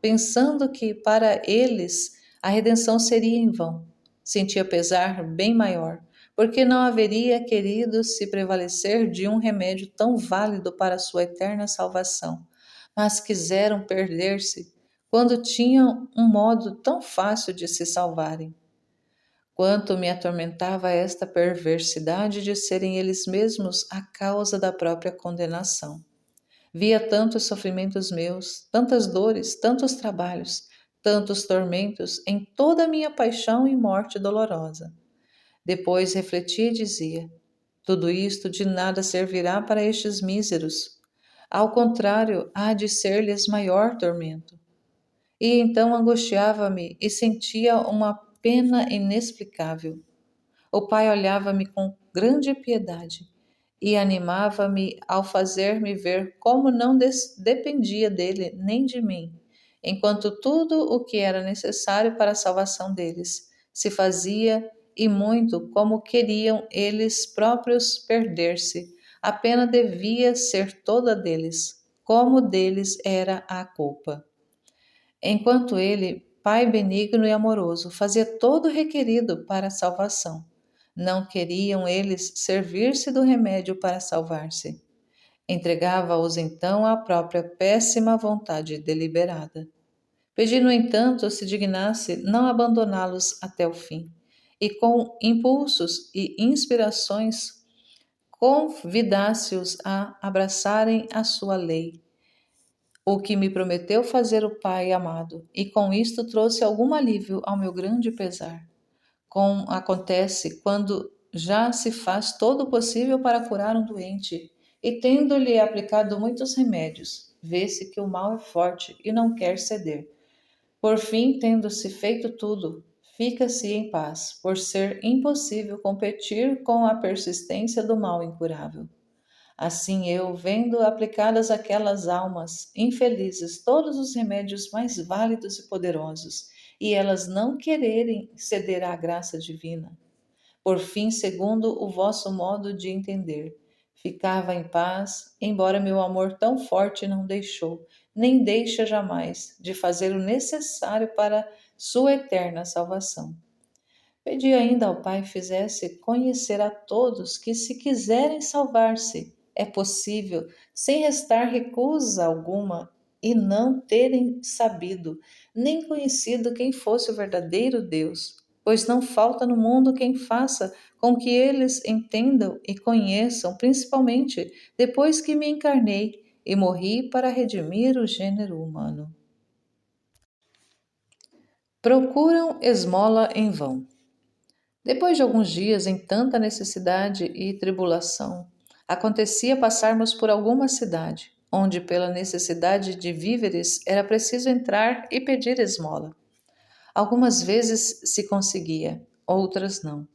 pensando que para eles a redenção seria em vão. Sentia pesar bem maior, porque não haveria querido se prevalecer de um remédio tão válido para sua eterna salvação, mas quiseram perder-se quando tinham um modo tão fácil de se salvarem. Quanto me atormentava esta perversidade de serem eles mesmos a causa da própria condenação. Via tantos sofrimentos meus, tantas dores, tantos trabalhos, tantos tormentos em toda a minha paixão e morte dolorosa. Depois refletia e dizia: tudo isto de nada servirá para estes míseros. Ao contrário, há de ser-lhes maior tormento. E então angustiava-me e sentia uma pena inexplicável. O Pai olhava-me com grande piedade e animava-me ao fazer-me ver como não dependia dele nem de mim, enquanto tudo o que era necessário para a salvação deles se fazia e muito como queriam eles próprios perder-se, a pena devia ser toda deles, como deles era a culpa. Enquanto ele, Pai benigno e amoroso, fazia todo o requerido para a salvação, não queriam eles servir-se do remédio para salvar-se. Entregava-os então à própria péssima vontade deliberada. Pedi, no entanto, se dignasse não abandoná-los até o fim, e com impulsos e inspirações convidasse-os a abraçarem a sua lei, o que me prometeu fazer o Pai amado, e com isto trouxe algum alívio ao meu grande pesar. Como acontece quando já se faz todo o possível para curar um doente, e tendo-lhe aplicado muitos remédios, vê-se que o mal é forte e não quer ceder. Por fim, tendo-se feito tudo, fica-se em paz, por ser impossível competir com a persistência do mal incurável. Assim eu, vendo aplicadas àquelas almas infelizes todos os remédios mais válidos e poderosos, e elas não quererem ceder à graça divina, por fim, segundo o vosso modo de entender, ficava em paz, embora meu amor tão forte não deixou, nem deixa jamais, de fazer o necessário para sua eterna salvação. Pedi ainda ao Pai fizesse conhecer a todos que, se quiserem salvar-se, é possível, sem restar recusa alguma, e não terem sabido, nem conhecido quem fosse o verdadeiro Deus, pois não falta no mundo quem faça com que eles entendam e conheçam, principalmente depois que me encarnei e morri para redimir o gênero humano. Procuram esmola em vão. Depois de alguns dias em tanta necessidade e tribulação, acontecia passarmos por alguma cidade, onde, pela necessidade de víveres, era preciso entrar e pedir esmola. Algumas vezes se conseguia, outras não.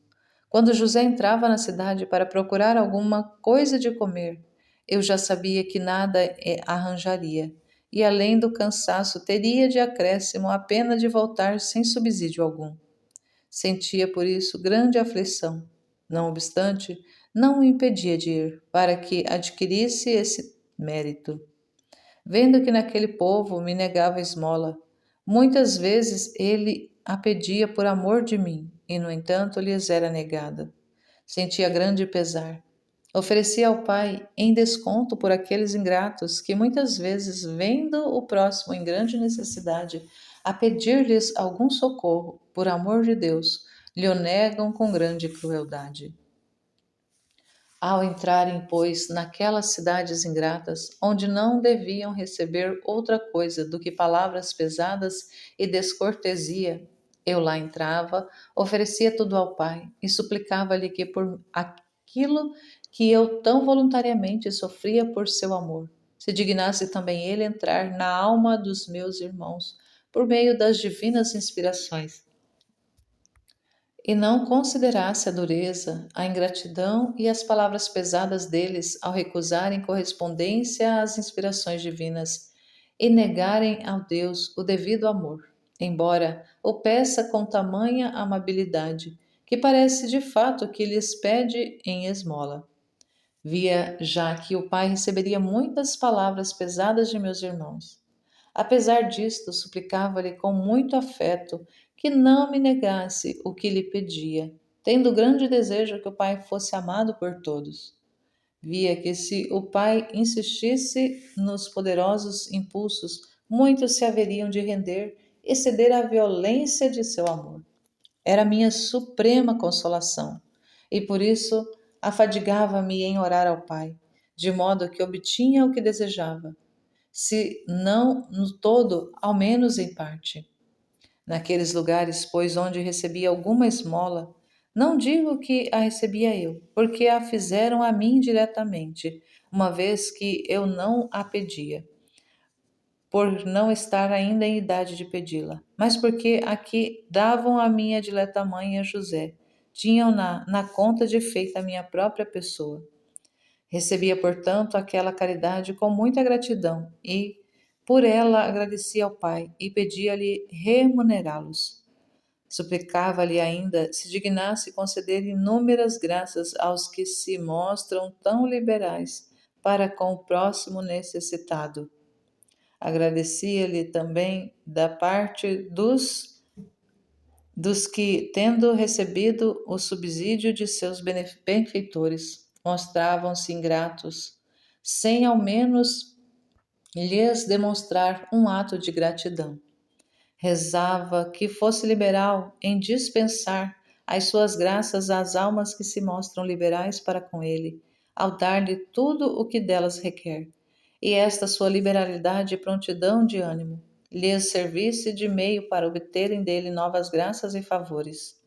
Quando José entrava na cidade para procurar alguma coisa de comer, eu já sabia que nada arranjaria, e além do cansaço, teria de acréscimo a pena de voltar sem subsídio algum. Sentia por isso grande aflição. Não obstante, não o impedia de ir, para que adquirisse esse mérito. Vendo que naquele povo me negava esmola, muitas vezes ele a pedia por amor de mim, e no entanto lhes era negada. Sentia grande pesar. Oferecia ao Pai em desconto por aqueles ingratos que muitas vezes, vendo o próximo em grande necessidade, a pedir-lhes algum socorro, por amor de Deus, lhe o negam com grande crueldade. Ao entrarem, pois, naquelas cidades ingratas, onde não deviam receber outra coisa do que palavras pesadas e descortesia, eu lá entrava, oferecia tudo ao Pai e suplicava-lhe que por aquilo que eu tão voluntariamente sofria por seu amor, se dignasse também ele entrar na alma dos meus irmãos por meio das divinas inspirações e não considerasse a dureza, a ingratidão e as palavras pesadas deles ao recusarem correspondência às inspirações divinas e negarem ao Deus o devido amor, embora o peça com tamanha amabilidade, que parece de fato que lhes pede em esmola. Via já que o Pai receberia muitas palavras pesadas de meus irmãos. Apesar disto, suplicava-lhe com muito afeto que não me negasse o que lhe pedia, tendo grande desejo que o Pai fosse amado por todos. Via que se o Pai insistisse nos poderosos impulsos, muitos se haveriam de render e ceder à violência de seu amor. Era minha suprema consolação, e por isso afadigava-me em orar ao Pai, de modo que obtinha o que desejava, se não no todo, ao menos em parte. Naqueles lugares, pois, onde recebia alguma esmola, não digo que a recebia eu, porque a fizeram a mim diretamente, uma vez que eu não a pedia, por não estar ainda em idade de pedi-la, mas porque aqui davam a minha dileta mãe e a José, tinham na conta de feita a minha própria pessoa. Recebia, portanto, aquela caridade com muita gratidão e, por ela, agradecia ao Pai e pedia-lhe remunerá-los. Suplicava-lhe ainda se dignasse conceder inúmeras graças aos que se mostram tão liberais para com o próximo necessitado. Agradecia-lhe também da parte dos que, tendo recebido o subsídio de seus benfeitores, mostravam-se ingratos, sem ao menos lhes demonstrar um ato de gratidão. Rezava que fosse liberal em dispensar as suas graças às almas que se mostram liberais para com ele, ao dar-lhe tudo o que delas requer, e esta sua liberalidade e prontidão de ânimo lhes servisse de meio para obterem dele novas graças e favores.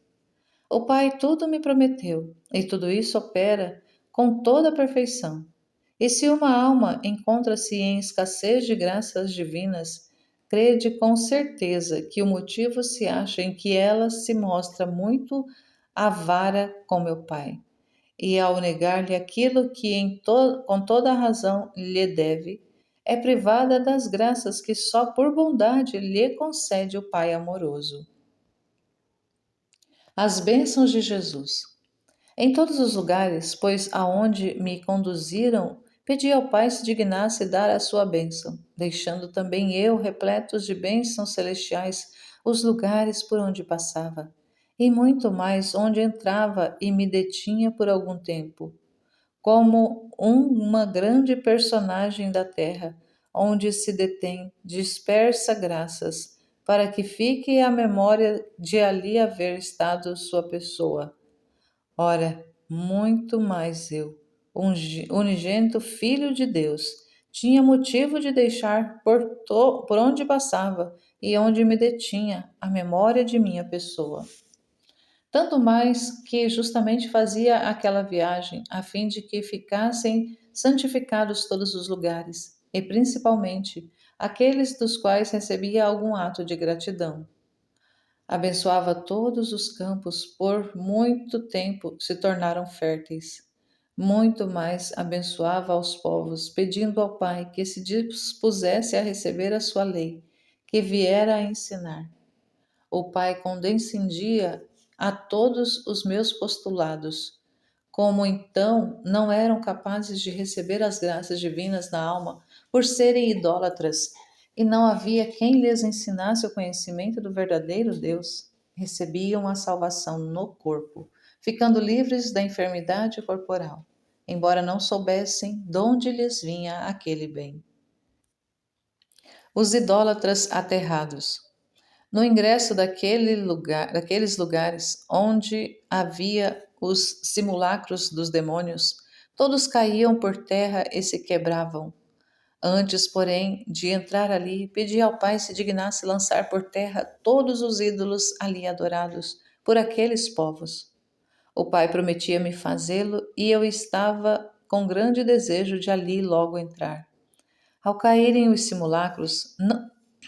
O Pai tudo me prometeu, e tudo isso opera com toda a perfeição. E se uma alma encontra-se em escassez de graças divinas, crede com certeza que o motivo se acha em que ela se mostra muito avara com meu Pai, e ao negar-lhe aquilo que com toda a razão lhe deve, é privada das graças que só por bondade lhe concede o Pai amoroso. As bênçãos de Jesus. Em todos os lugares, pois aonde me conduziram, pedi ao Pai se dignasse dar a sua bênção, deixando também eu, repletos de bênçãos celestiais, os lugares por onde passava, e muito mais onde entrava e me detinha por algum tempo, como uma grande personagem da terra, onde se detém, dispersa graças, para que fique a memória de ali haver estado sua pessoa. Ora, muito mais eu, unigênito Filho de Deus, tinha motivo de deixar por onde passava e onde me detinha a memória de minha pessoa. Tanto mais que justamente fazia aquela viagem a fim de que ficassem santificados todos os lugares, e principalmente aqueles dos quais recebia algum ato de gratidão. Abençoava todos os campos, por muito tempo se tornaram férteis. Muito mais abençoava aos povos, pedindo ao Pai que se dispusesse a receber a sua lei, que viera a ensinar. O Pai condescendia a todos os meus postulados. Como então não eram capazes de receber as graças divinas na alma por serem idólatras, e não havia quem lhes ensinasse o conhecimento do verdadeiro Deus, recebiam a salvação no corpo, ficando livres da enfermidade corporal, embora não soubessem de onde lhes vinha aquele bem. Os idólatras aterrados. No ingresso daqueles lugares onde havia os simulacros dos demônios, todos caíam por terra e se quebravam. Antes, porém, de entrar ali, pedi ao Pai se dignasse lançar por terra todos os ídolos ali adorados por aqueles povos. O Pai prometia-me fazê-lo e eu estava com grande desejo de ali logo entrar. Ao caírem os simulacros,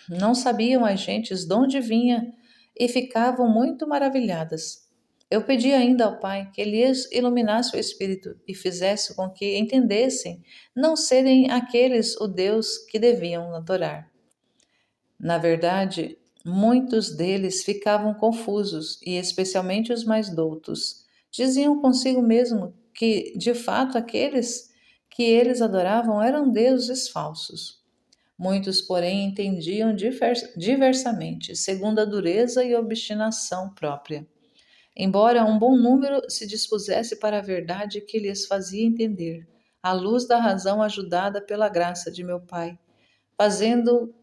não sabiam as gentes de onde vinha e ficavam muito maravilhadas. Eu pedi ainda ao Pai que lhes iluminasse o espírito e fizesse com que entendessem não serem aqueles o Deus que deviam adorar. Na verdade, muitos deles ficavam confusos, e especialmente os mais doutos. Diziam consigo mesmo que, de fato, aqueles que eles adoravam eram deuses falsos. Muitos, porém, entendiam diversamente, segundo a dureza e obstinação própria. Embora um bom número se dispusesse para a verdade que lhes fazia entender, à luz da razão ajudada pela graça de meu Pai, fazendo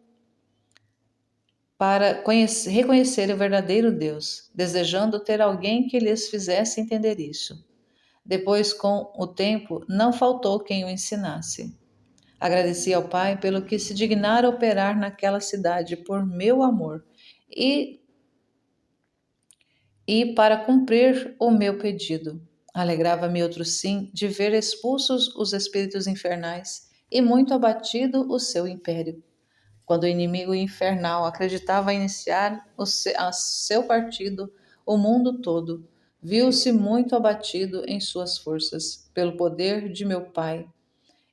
para reconhecer o verdadeiro Deus, desejando ter alguém que lhes fizesse entender isso. Depois, com o tempo, não faltou quem o ensinasse. Agradeci ao Pai pelo que se dignara operar naquela cidade por meu amor e, e para cumprir o meu pedido. Alegrava-me outro sim de ver expulsos os espíritos infernais e muito abatido o seu império. Quando o inimigo infernal acreditava iniciar a seu partido, o mundo todo viu-se muito abatido em suas forças, pelo poder de meu Pai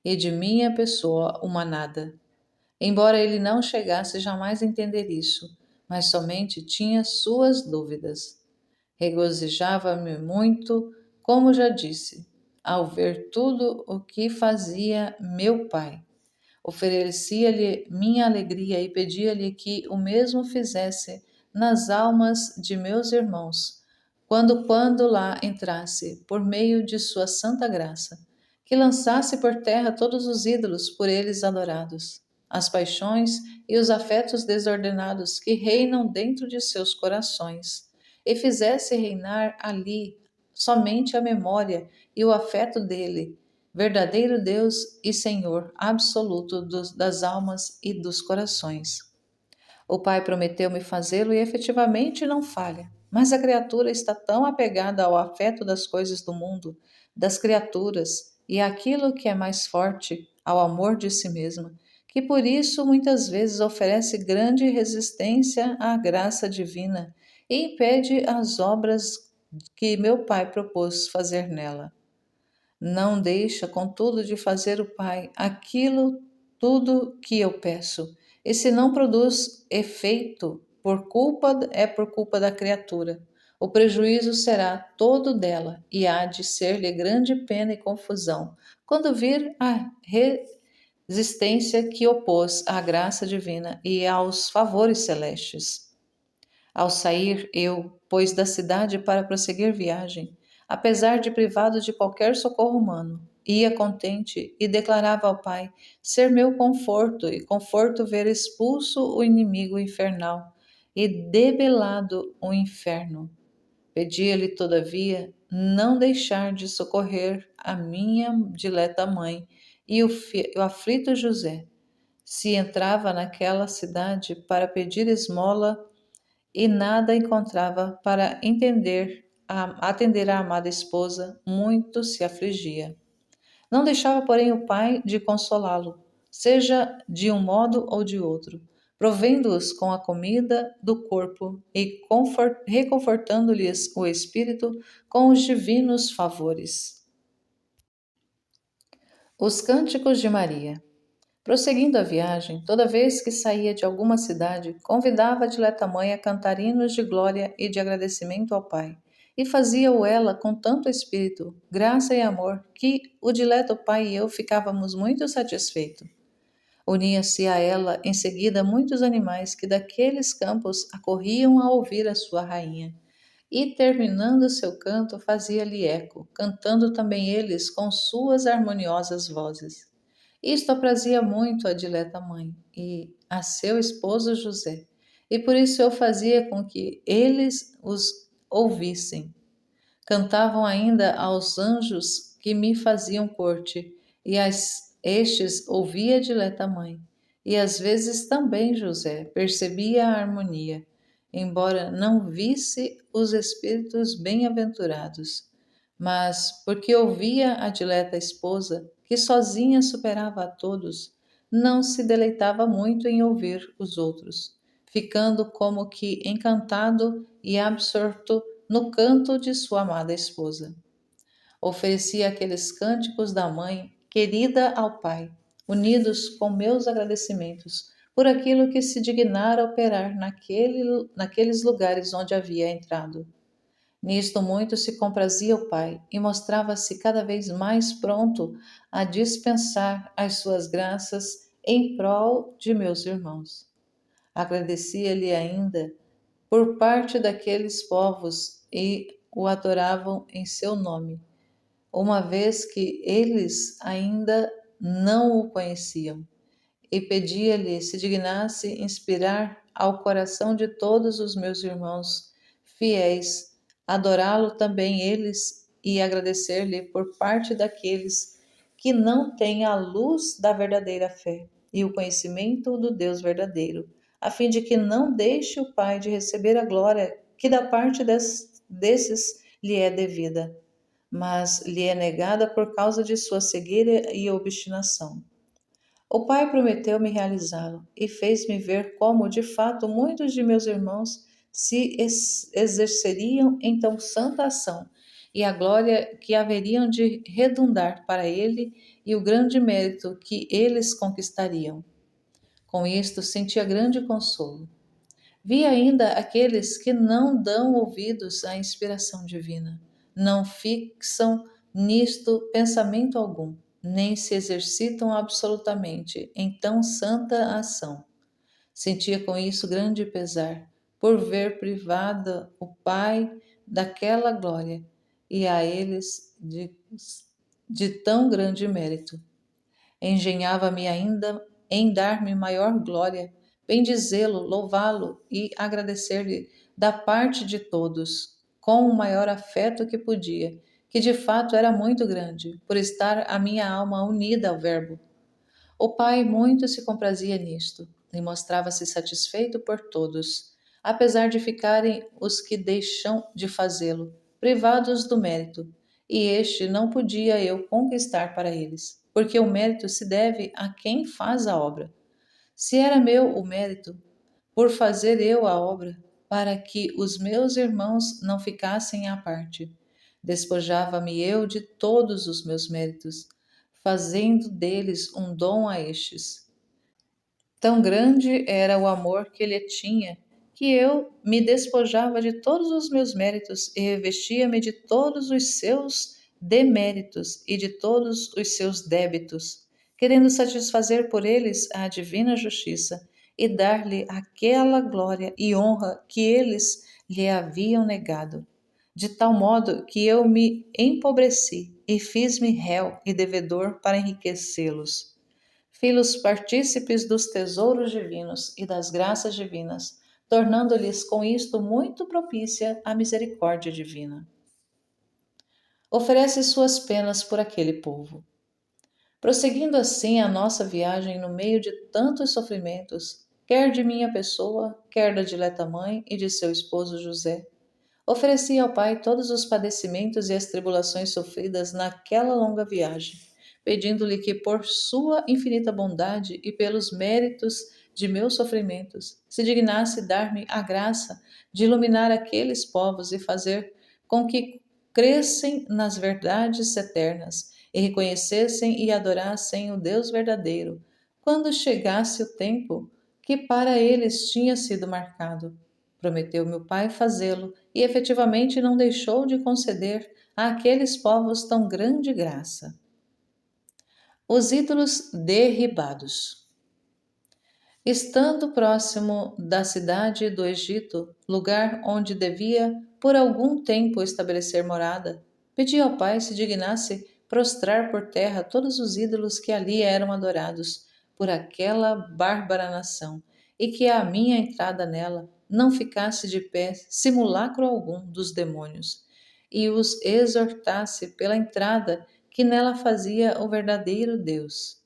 e de minha pessoa uma nada. Embora ele não chegasse jamais a entender isso, mas somente tinha suas dúvidas. Regozijava-me muito, como já disse, ao ver tudo o que fazia meu Pai. Oferecia-lhe minha alegria e pedia-lhe que o mesmo fizesse nas almas de meus irmãos, quando lá entrasse, por meio de sua santa graça, que lançasse por terra todos os ídolos por eles adorados, as paixões e os afetos desordenados que reinam dentro de seus corações, e fizesse reinar ali somente a memória e o afeto dele, verdadeiro Deus e Senhor absoluto das almas e dos corações. O Pai prometeu-me fazê-lo e efetivamente não falha. Mas a criatura está tão apegada ao afeto das coisas do mundo, das criaturas, e àquilo que é mais forte, ao amor de si mesma, que por isso muitas vezes oferece grande resistência à graça divina e impede as obras que meu Pai propôs fazer nela. Não deixa, contudo, de fazer o Pai aquilo tudo que eu peço. E se não produz efeito, por culpa da criatura. O prejuízo será todo dela, e há de ser-lhe grande pena e confusão, quando vir a resistência que opôs à graça divina e aos favores celestes. Ao sair, eu, pois, da cidade para prosseguir viagem, apesar de privado de qualquer socorro humano, ia contente e declarava ao Pai ser meu conforto e conforto ver expulso o inimigo infernal e debelado o inferno. Pedia-lhe, todavia, não deixar de socorrer a minha dileta mãe e o aflito José. Se entrava naquela cidade para pedir esmola e nada encontrava para atender a amada esposa, muito se afligia. Não deixava, porém, o pai de consolá-lo, seja de um modo ou de outro, provendo-os com a comida do corpo e reconfortando-lhes o espírito com os divinos favores. Os Cânticos de Maria. Prosseguindo a viagem, toda vez que saía de alguma cidade, convidava a dileta mãe a cantar hinos de glória e de agradecimento ao Pai. E fazia-o ela com tanto espírito, graça e amor, que o dileto Pai e eu ficávamos muito satisfeitos. Unia-se a ela em seguida muitos animais que daqueles campos acorriam a ouvir a sua rainha. E, terminando seu canto, fazia-lhe eco, cantando também eles com suas harmoniosas vozes. Isto aprazia muito a dileta mãe e a seu esposo José, e por isso eu fazia com que eles os ouvissem. Cantavam ainda aos anjos que me faziam corte, e estes ouvia dileta mãe. E às vezes também José percebia a harmonia, embora não visse os espíritos bem-aventurados. Mas, porque ouvia a dileta esposa, que sozinha superava a todos, não se deleitava muito em ouvir os outros, ficando como que encantado e absorto no canto de sua amada esposa. Oferecia aqueles cânticos da mãe querida ao Pai, unidos com meus agradecimentos por aquilo que se dignara operar naqueles lugares onde havia entrado. Nisto muito se comprazia o Pai e mostrava-se cada vez mais pronto a dispensar as suas graças em prol de meus irmãos. Agradecia-lhe ainda por parte daqueles povos e o adoravam em seu nome, uma vez que eles ainda não o conheciam, e pedia-lhe se dignasse inspirar ao coração de todos os meus irmãos fiéis, adorá-lo também eles e agradecer-lhe por parte daqueles que não têm a luz da verdadeira fé e o conhecimento do Deus verdadeiro, a fim de que não deixe o Pai de receber a glória que da parte desses lhe é devida, mas lhe é negada por causa de sua cegueira e obstinação. O Pai prometeu-me realizá-lo e fez-me ver como, de fato, muitos de meus irmãos se exerceriam em tão santa ação, e a glória que haveriam de redundar para ele e o grande mérito que eles conquistariam. Com isto, sentia grande consolo. Vi ainda aqueles que não dão ouvidos à inspiração divina, não fixam nisto pensamento algum, nem se exercitam absolutamente em tão santa ação. Sentia com isso grande pesar, por ver privada o Pai daquela glória e a eles de tão grande mérito. Engenhava-me ainda em dar-me maior glória, bendizê-lo, louvá-lo e agradecer-lhe da parte de todos, com o maior afeto que podia, que de fato era muito grande, por estar a minha alma unida ao Verbo. O Pai muito se comprazia nisto e mostrava-se satisfeito por todos, apesar de ficarem os que deixam de fazê-lo, privados do mérito, e este não podia eu conquistar para eles, porque o mérito se deve a quem faz a obra. Se era meu o mérito, por fazer eu a obra, para que os meus irmãos não ficassem à parte, despojava-me eu de todos os meus méritos, fazendo deles um dom a estes. Tão grande era o amor que ele tinha, que eu me despojava de todos os meus méritos e revestia-me de todos os seus deméritos e de todos os seus débitos, querendo satisfazer por eles a divina justiça e dar-lhe aquela glória e honra que eles lhe haviam negado, de tal modo que eu me empobreci e fiz-me réu e devedor para enriquecê-los. Fiz-los partícipes dos tesouros divinos e das graças divinas, tornando-lhes com isto muito propícia a misericórdia divina. Oferece suas penas por aquele povo. Prosseguindo assim a nossa viagem no meio de tantos sofrimentos, quer de minha pessoa, quer da dileta mãe e de seu esposo José, ofereci ao Pai todos os padecimentos e as tribulações sofridas naquela longa viagem, pedindo-lhe que, por sua infinita bondade e pelos méritos de meus sofrimentos, se dignasse dar-me a graça de iluminar aqueles povos e fazer com que crescem nas verdades eternas e reconhecessem e adorassem o Deus verdadeiro, quando chegasse o tempo que para eles tinha sido marcado. Prometeu meu pai fazê-lo e efetivamente não deixou de conceder àqueles povos tão grande graça. Os ídolos derribados. Estando próximo da cidade do Egito, lugar onde devia por algum tempo estabelecer morada, pedi ao Pai se dignasse prostrar por terra todos os ídolos que ali eram adorados por aquela bárbara nação e que a minha entrada nela não ficasse de pé simulacro algum dos demônios, e os exortasse pela entrada que nela fazia o verdadeiro Deus.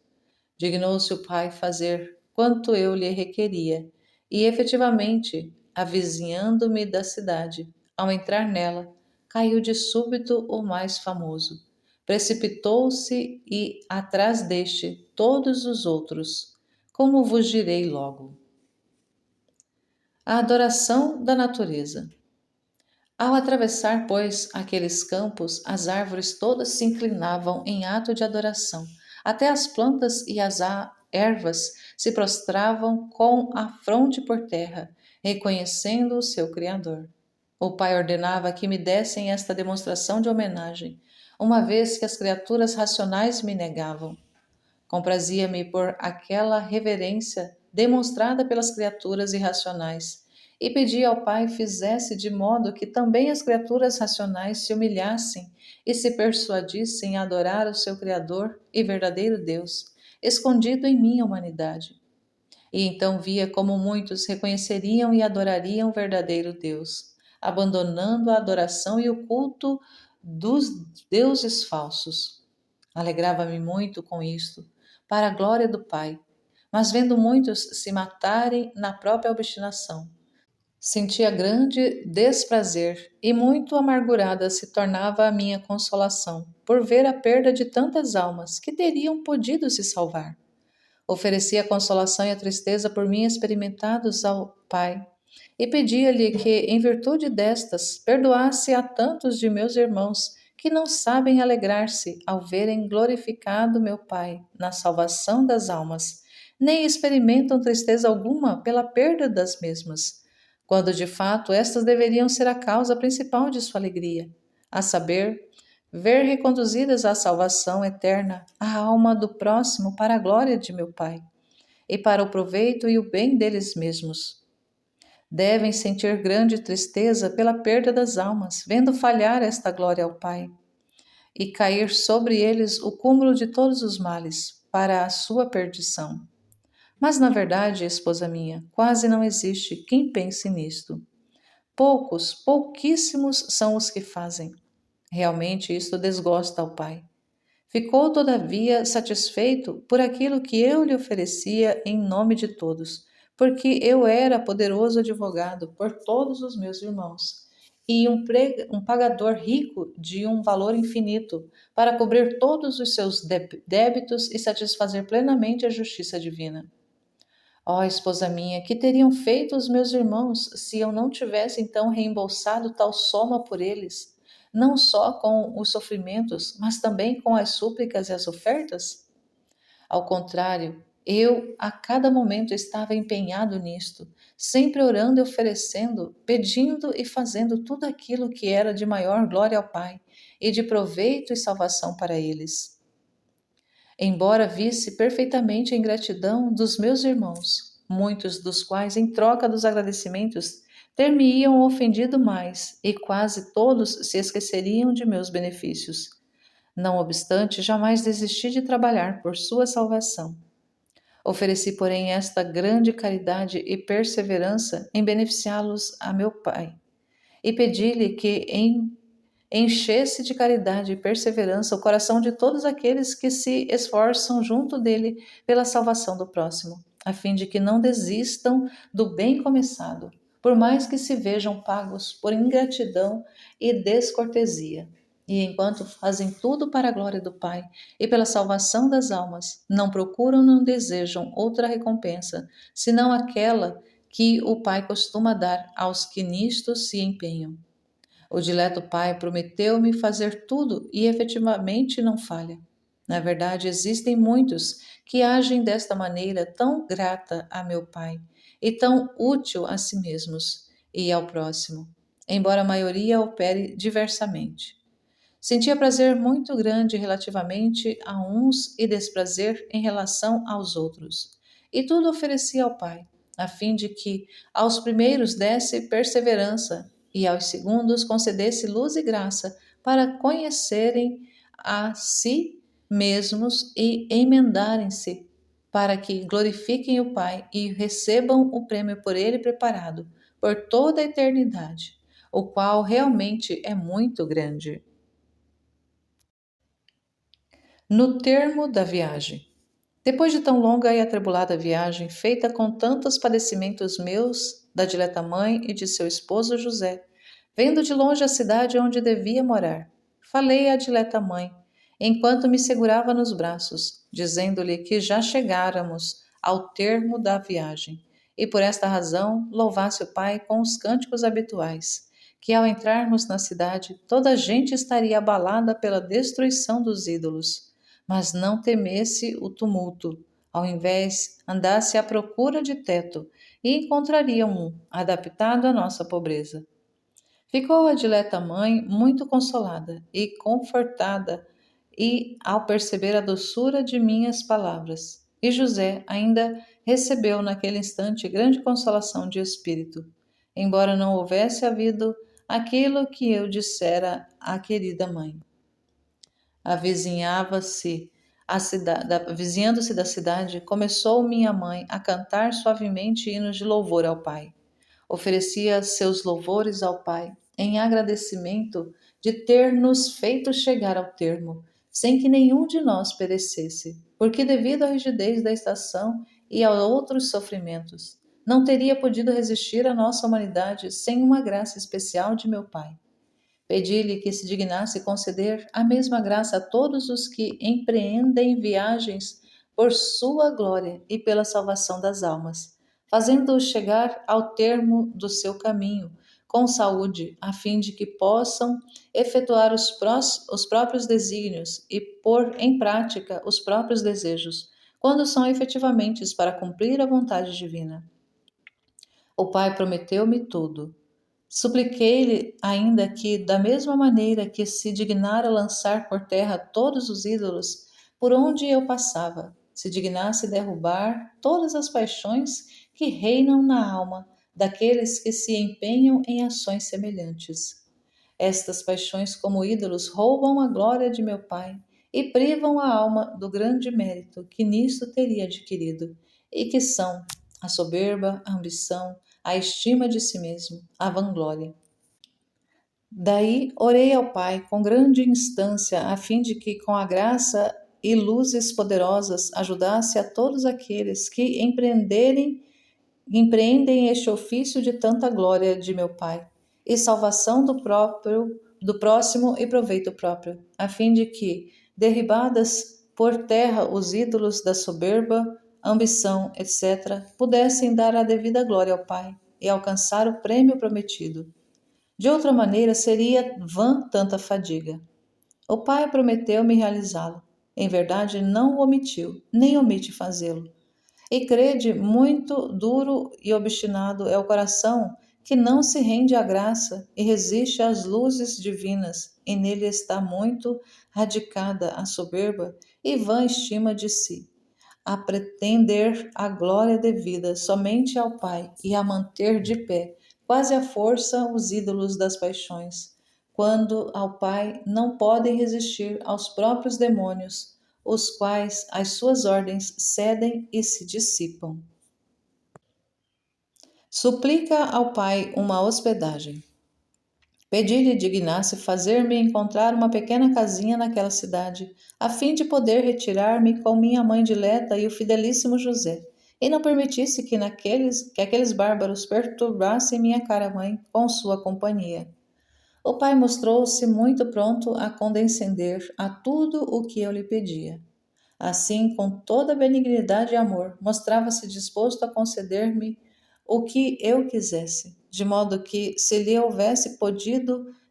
Dignou-se o pai fazer quanto eu lhe requeria, e efetivamente, avizinhando-me da cidade, ao entrar nela, caiu de súbito o mais famoso. Precipitou-se e, atrás deste, todos os outros. Como vos direi logo? A adoração da natureza. Ao atravessar, pois, aqueles campos, as árvores todas se inclinavam em ato de adoração. Até as plantas e as ervas se prostravam com a fronte por terra, reconhecendo o seu Criador. O Pai ordenava que me dessem esta demonstração de homenagem, uma vez que as criaturas racionais me negavam. Comprazia-me por aquela reverência demonstrada pelas criaturas irracionais, e pedia ao Pai fizesse de modo que também as criaturas racionais se humilhassem e se persuadissem a adorar o seu Criador e verdadeiro Deus, escondido em minha humanidade. E então via como muitos reconheceriam e adorariam o verdadeiro Deus, abandonando a adoração e o culto dos deuses falsos. Alegrava-me muito com isto, para a glória do Pai, mas vendo muitos se matarem na própria obstinação, sentia grande desprazer e muito amargurada se tornava a minha consolação, por ver a perda de tantas almas que teriam podido se salvar. Oferecia a consolação e a tristeza por mim experimentados ao Pai, e pedia-lhe que, em virtude destas, perdoasse a tantos de meus irmãos que não sabem alegrar-se ao verem glorificado meu Pai na salvação das almas, nem experimentam tristeza alguma pela perda das mesmas, quando de fato estas deveriam ser a causa principal de sua alegria, a saber, ver reconduzidas à salvação eterna a alma do próximo para a glória de meu Pai e para o proveito e o bem deles mesmos. Devem sentir grande tristeza pela perda das almas, vendo falhar esta glória ao Pai, e cair sobre eles o cúmulo de todos os males, para a sua perdição. Mas, na verdade, esposa minha, quase não existe quem pense nisto. Pouquíssimos são os que fazem. Realmente isto desgosta ao Pai. Ficou, todavia, satisfeito por aquilo que eu lhe oferecia em nome de todos, porque eu era poderoso advogado por todos os meus irmãos, e um pagador rico de um valor infinito, para cobrir todos os seus débitos e satisfazer plenamente a justiça divina. Ó, esposa minha, que teriam feito os meus irmãos se eu não tivesse então reembolsado tal soma por eles, não só com os sofrimentos, mas também com as súplicas e as ofertas? Ao contrário, eu a cada momento estava empenhado nisto, sempre orando e oferecendo, pedindo e fazendo tudo aquilo que era de maior glória ao Pai e de proveito e salvação para eles. Embora visse perfeitamente a ingratidão dos meus irmãos, muitos dos quais, em troca dos agradecimentos, ter-me-iam ofendido mais, e quase todos se esqueceriam de meus benefícios. Não obstante, jamais desisti de trabalhar por sua salvação. Ofereci, porém, esta grande caridade e perseverança em beneficiá-los a meu Pai, e pedi-lhe que enchesse de caridade e perseverança o coração de todos aqueles que se esforçam junto dele pela salvação do próximo, a fim de que não desistam do bem começado, por mais que se vejam pagos por ingratidão e descortesia. E enquanto fazem tudo para a glória do Pai e pela salvação das almas, não procuram, não desejam outra recompensa, senão aquela que o Pai costuma dar aos que nisto se empenham. O dileto Pai prometeu-me fazer tudo e efetivamente não falha. Na verdade, existem muitos que agem desta maneira tão grata a meu Pai e tão útil a si mesmos e ao próximo, embora a maioria opere diversamente. Sentia prazer muito grande relativamente a uns e desprazer em relação aos outros, e tudo oferecia ao Pai, a fim de que aos primeiros desse perseverança e aos segundos concedesse luz e graça para conhecerem a si mesmos e emendarem-se para que glorifiquem o Pai e recebam o prêmio por ele preparado por toda a eternidade, o qual realmente é muito grande. No termo da viagem. Depois de tão longa e atribulada viagem, feita com tantos padecimentos meus, da dileta mãe e de seu esposo José, vendo de longe a cidade onde devia morar, falei à dileta mãe, enquanto me segurava nos braços, dizendo-lhe que já chegáramos ao termo da viagem, e por esta razão louvasse o Pai com os cânticos habituais, que ao entrarmos na cidade toda a gente estaria abalada pela destruição dos ídolos, mas não temesse o tumulto. Ao invés, andasse à procura de teto e encontraria um, adaptado à nossa pobreza. Ficou a dileta mãe muito consolada e confortada e ao perceber a doçura de minhas palavras. E José ainda recebeu naquele instante grande consolação de espírito, embora não houvesse havido aquilo que eu dissera à querida mãe. Avizinhando-se da cidade, começou minha mãe a cantar suavemente hinos de louvor ao Pai. Oferecia seus louvores ao Pai em agradecimento de ter nos feito chegar ao termo, sem que nenhum de nós perecesse, porque devido à rigidez da estação e a outros sofrimentos, não teria podido resistir a nossa humanidade sem uma graça especial de meu Pai. Pedi-lhe que se dignasse conceder a mesma graça a todos os que empreendem viagens por sua glória e pela salvação das almas, fazendo-os chegar ao termo do seu caminho com saúde, a fim de que possam efetuar os próprios desígnios e pôr em prática os próprios desejos, quando são efetivamente para cumprir a vontade divina. O Pai prometeu-me tudo. Supliquei-lhe ainda que, da mesma maneira que se dignara lançar por terra todos os ídolos por onde eu passava, se dignasse derrubar todas as paixões que reinam na alma daqueles que se empenham em ações semelhantes. Estas paixões, como ídolos, roubam a glória de meu Pai e privam a alma do grande mérito que nisto teria adquirido, e que são a soberba, a ambição, a estima de si mesmo, a vanglória. Daí orei ao Pai com grande instância, a fim de que, com a graça e luzes poderosas, ajudasse a todos aqueles que empreendem este ofício de tanta glória de meu Pai, e salvação do próximo e proveito próprio, a fim de que, derribadas por terra os ídolos da soberba, ambição, etc., pudessem dar a devida glória ao Pai e alcançar o prêmio prometido. De outra maneira, seria vã tanta fadiga. O Pai prometeu-me realizá-lo. Em verdade, não o omitiu, nem omite fazê-lo. E crede, muito duro e obstinado é o coração que não se rende à graça e resiste às luzes divinas, e nele está muito radicada a soberba e vã estima de si, a pretender a glória devida somente ao Pai e a manter de pé, quase à força, os ídolos das paixões, quando ao Pai não podem resistir aos próprios demônios, os quais às suas ordens cedem e se dissipam. Suplica ao Pai uma hospedagem. Pedi-lhe dignasse fazer-me encontrar uma pequena casinha naquela cidade, a fim de poder retirar-me com minha mãe dileta e o fidelíssimo José, e não permitisse que aqueles bárbaros perturbassem minha cara mãe com sua companhia. O pai mostrou-se muito pronto a condescender a tudo o que eu lhe pedia. Assim, com toda benignidade e amor, mostrava-se disposto a conceder-me o que eu quisesse, de modo que, se lhe houvesse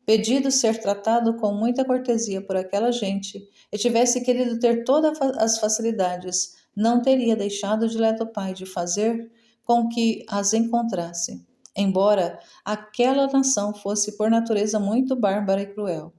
pedido ser tratado com muita cortesia por aquela gente, e tivesse querido ter todas as facilidades, não teria deixado o dileto pai de fazer com que as encontrasse, embora aquela nação fosse por natureza muito bárbara e cruel.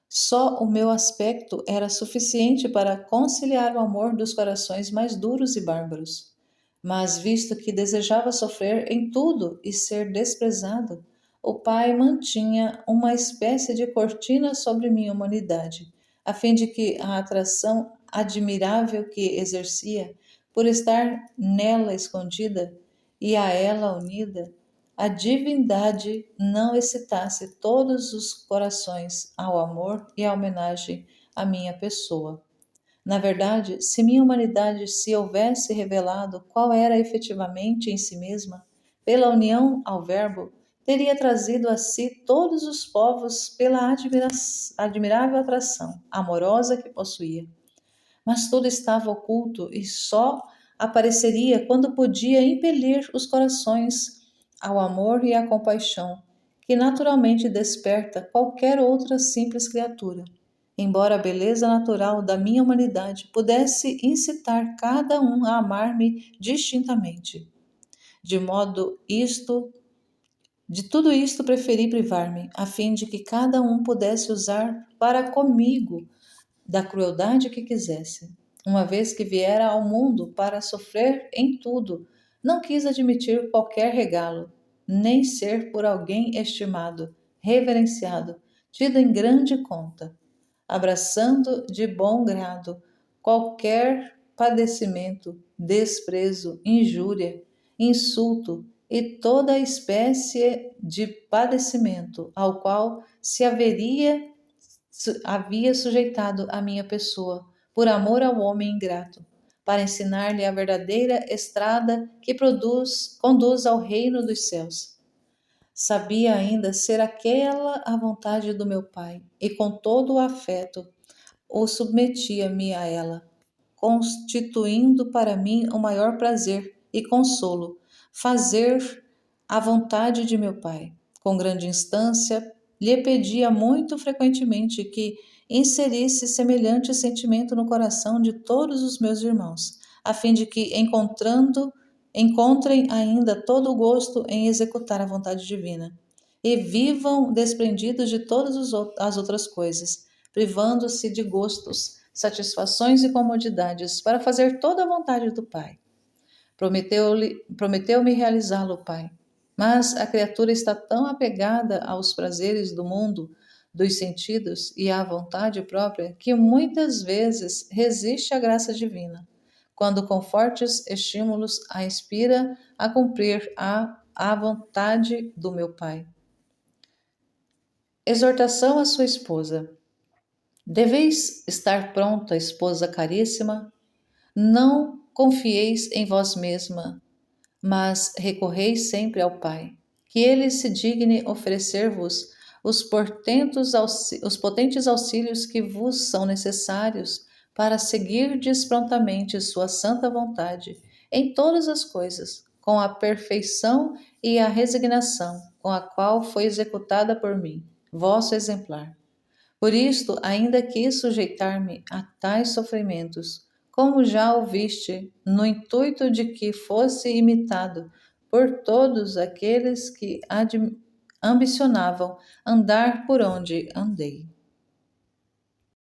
Só o meu aspecto era suficiente para conciliar o amor dos corações mais duros e bárbaros. Mas, visto que desejava sofrer em tudo e ser desprezado, o pai mantinha uma espécie de cortina sobre minha humanidade, a fim de que a atração admirável que exercia por estar nela escondida e a ela unida, a divindade não excitasse todos os corações ao amor e à homenagem à minha pessoa. Na verdade, se minha humanidade se houvesse revelado qual era efetivamente em si mesma, pela união ao Verbo, teria trazido a si todos os povos pela admirável atração amorosa que possuía. Mas tudo estava oculto e só apareceria quando podia impelir os corações ao amor e à compaixão, que naturalmente desperta qualquer outra simples criatura. Embora a beleza natural da minha humanidade pudesse incitar cada um a amar-me distintamente. De modo isto, de tudo isto preferi privar-me, a fim de que cada um pudesse usar para comigo da crueldade que quisesse. Uma vez que viera ao mundo para sofrer em tudo, não quis admitir qualquer regalo, nem ser por alguém estimado, reverenciado, tido em grande conta, abraçando de bom grado qualquer padecimento, desprezo, injúria, insulto e toda a espécie de padecimento ao qual se havia sujeitado a minha pessoa, por amor ao homem ingrato, para ensinar-lhe a verdadeira estrada que conduz ao reino dos céus. Sabia ainda ser aquela a vontade do meu Pai, e com todo o afeto o submetia-me a ela, constituindo para mim o maior prazer e consolo fazer a vontade de meu Pai. Com grande instância, lhe pedia muito frequentemente que inserisse semelhante sentimento no coração de todos os meus irmãos, a fim de que, encontrem ainda todo o gosto em executar a vontade divina e vivam desprendidos de todas as outras coisas, privando-se de gostos, satisfações e comodidades para fazer toda a vontade do Pai. Prometeu-me realizá-lo, Pai. Mas a criatura está tão apegada aos prazeres do mundo, dos sentidos e à vontade própria, que muitas vezes resiste à graça divina, quando com fortes estímulos a inspira a cumprir a vontade do meu Pai. Exortação à sua esposa. Deveis estar pronta, esposa caríssima. Não confieis em vós mesma, mas recorreis sempre ao Pai, que Ele se digne oferecer-vos os potentes auxílios que vos são necessários para seguirdes prontamente sua santa vontade em todas as coisas, com a perfeição e a resignação com a qual foi executada por mim, vosso exemplar. Por isto, ainda quis sujeitar-me a tais sofrimentos, como já ouviste, no intuito de que fosse imitado por todos aqueles que ambicionavam andar por onde andei.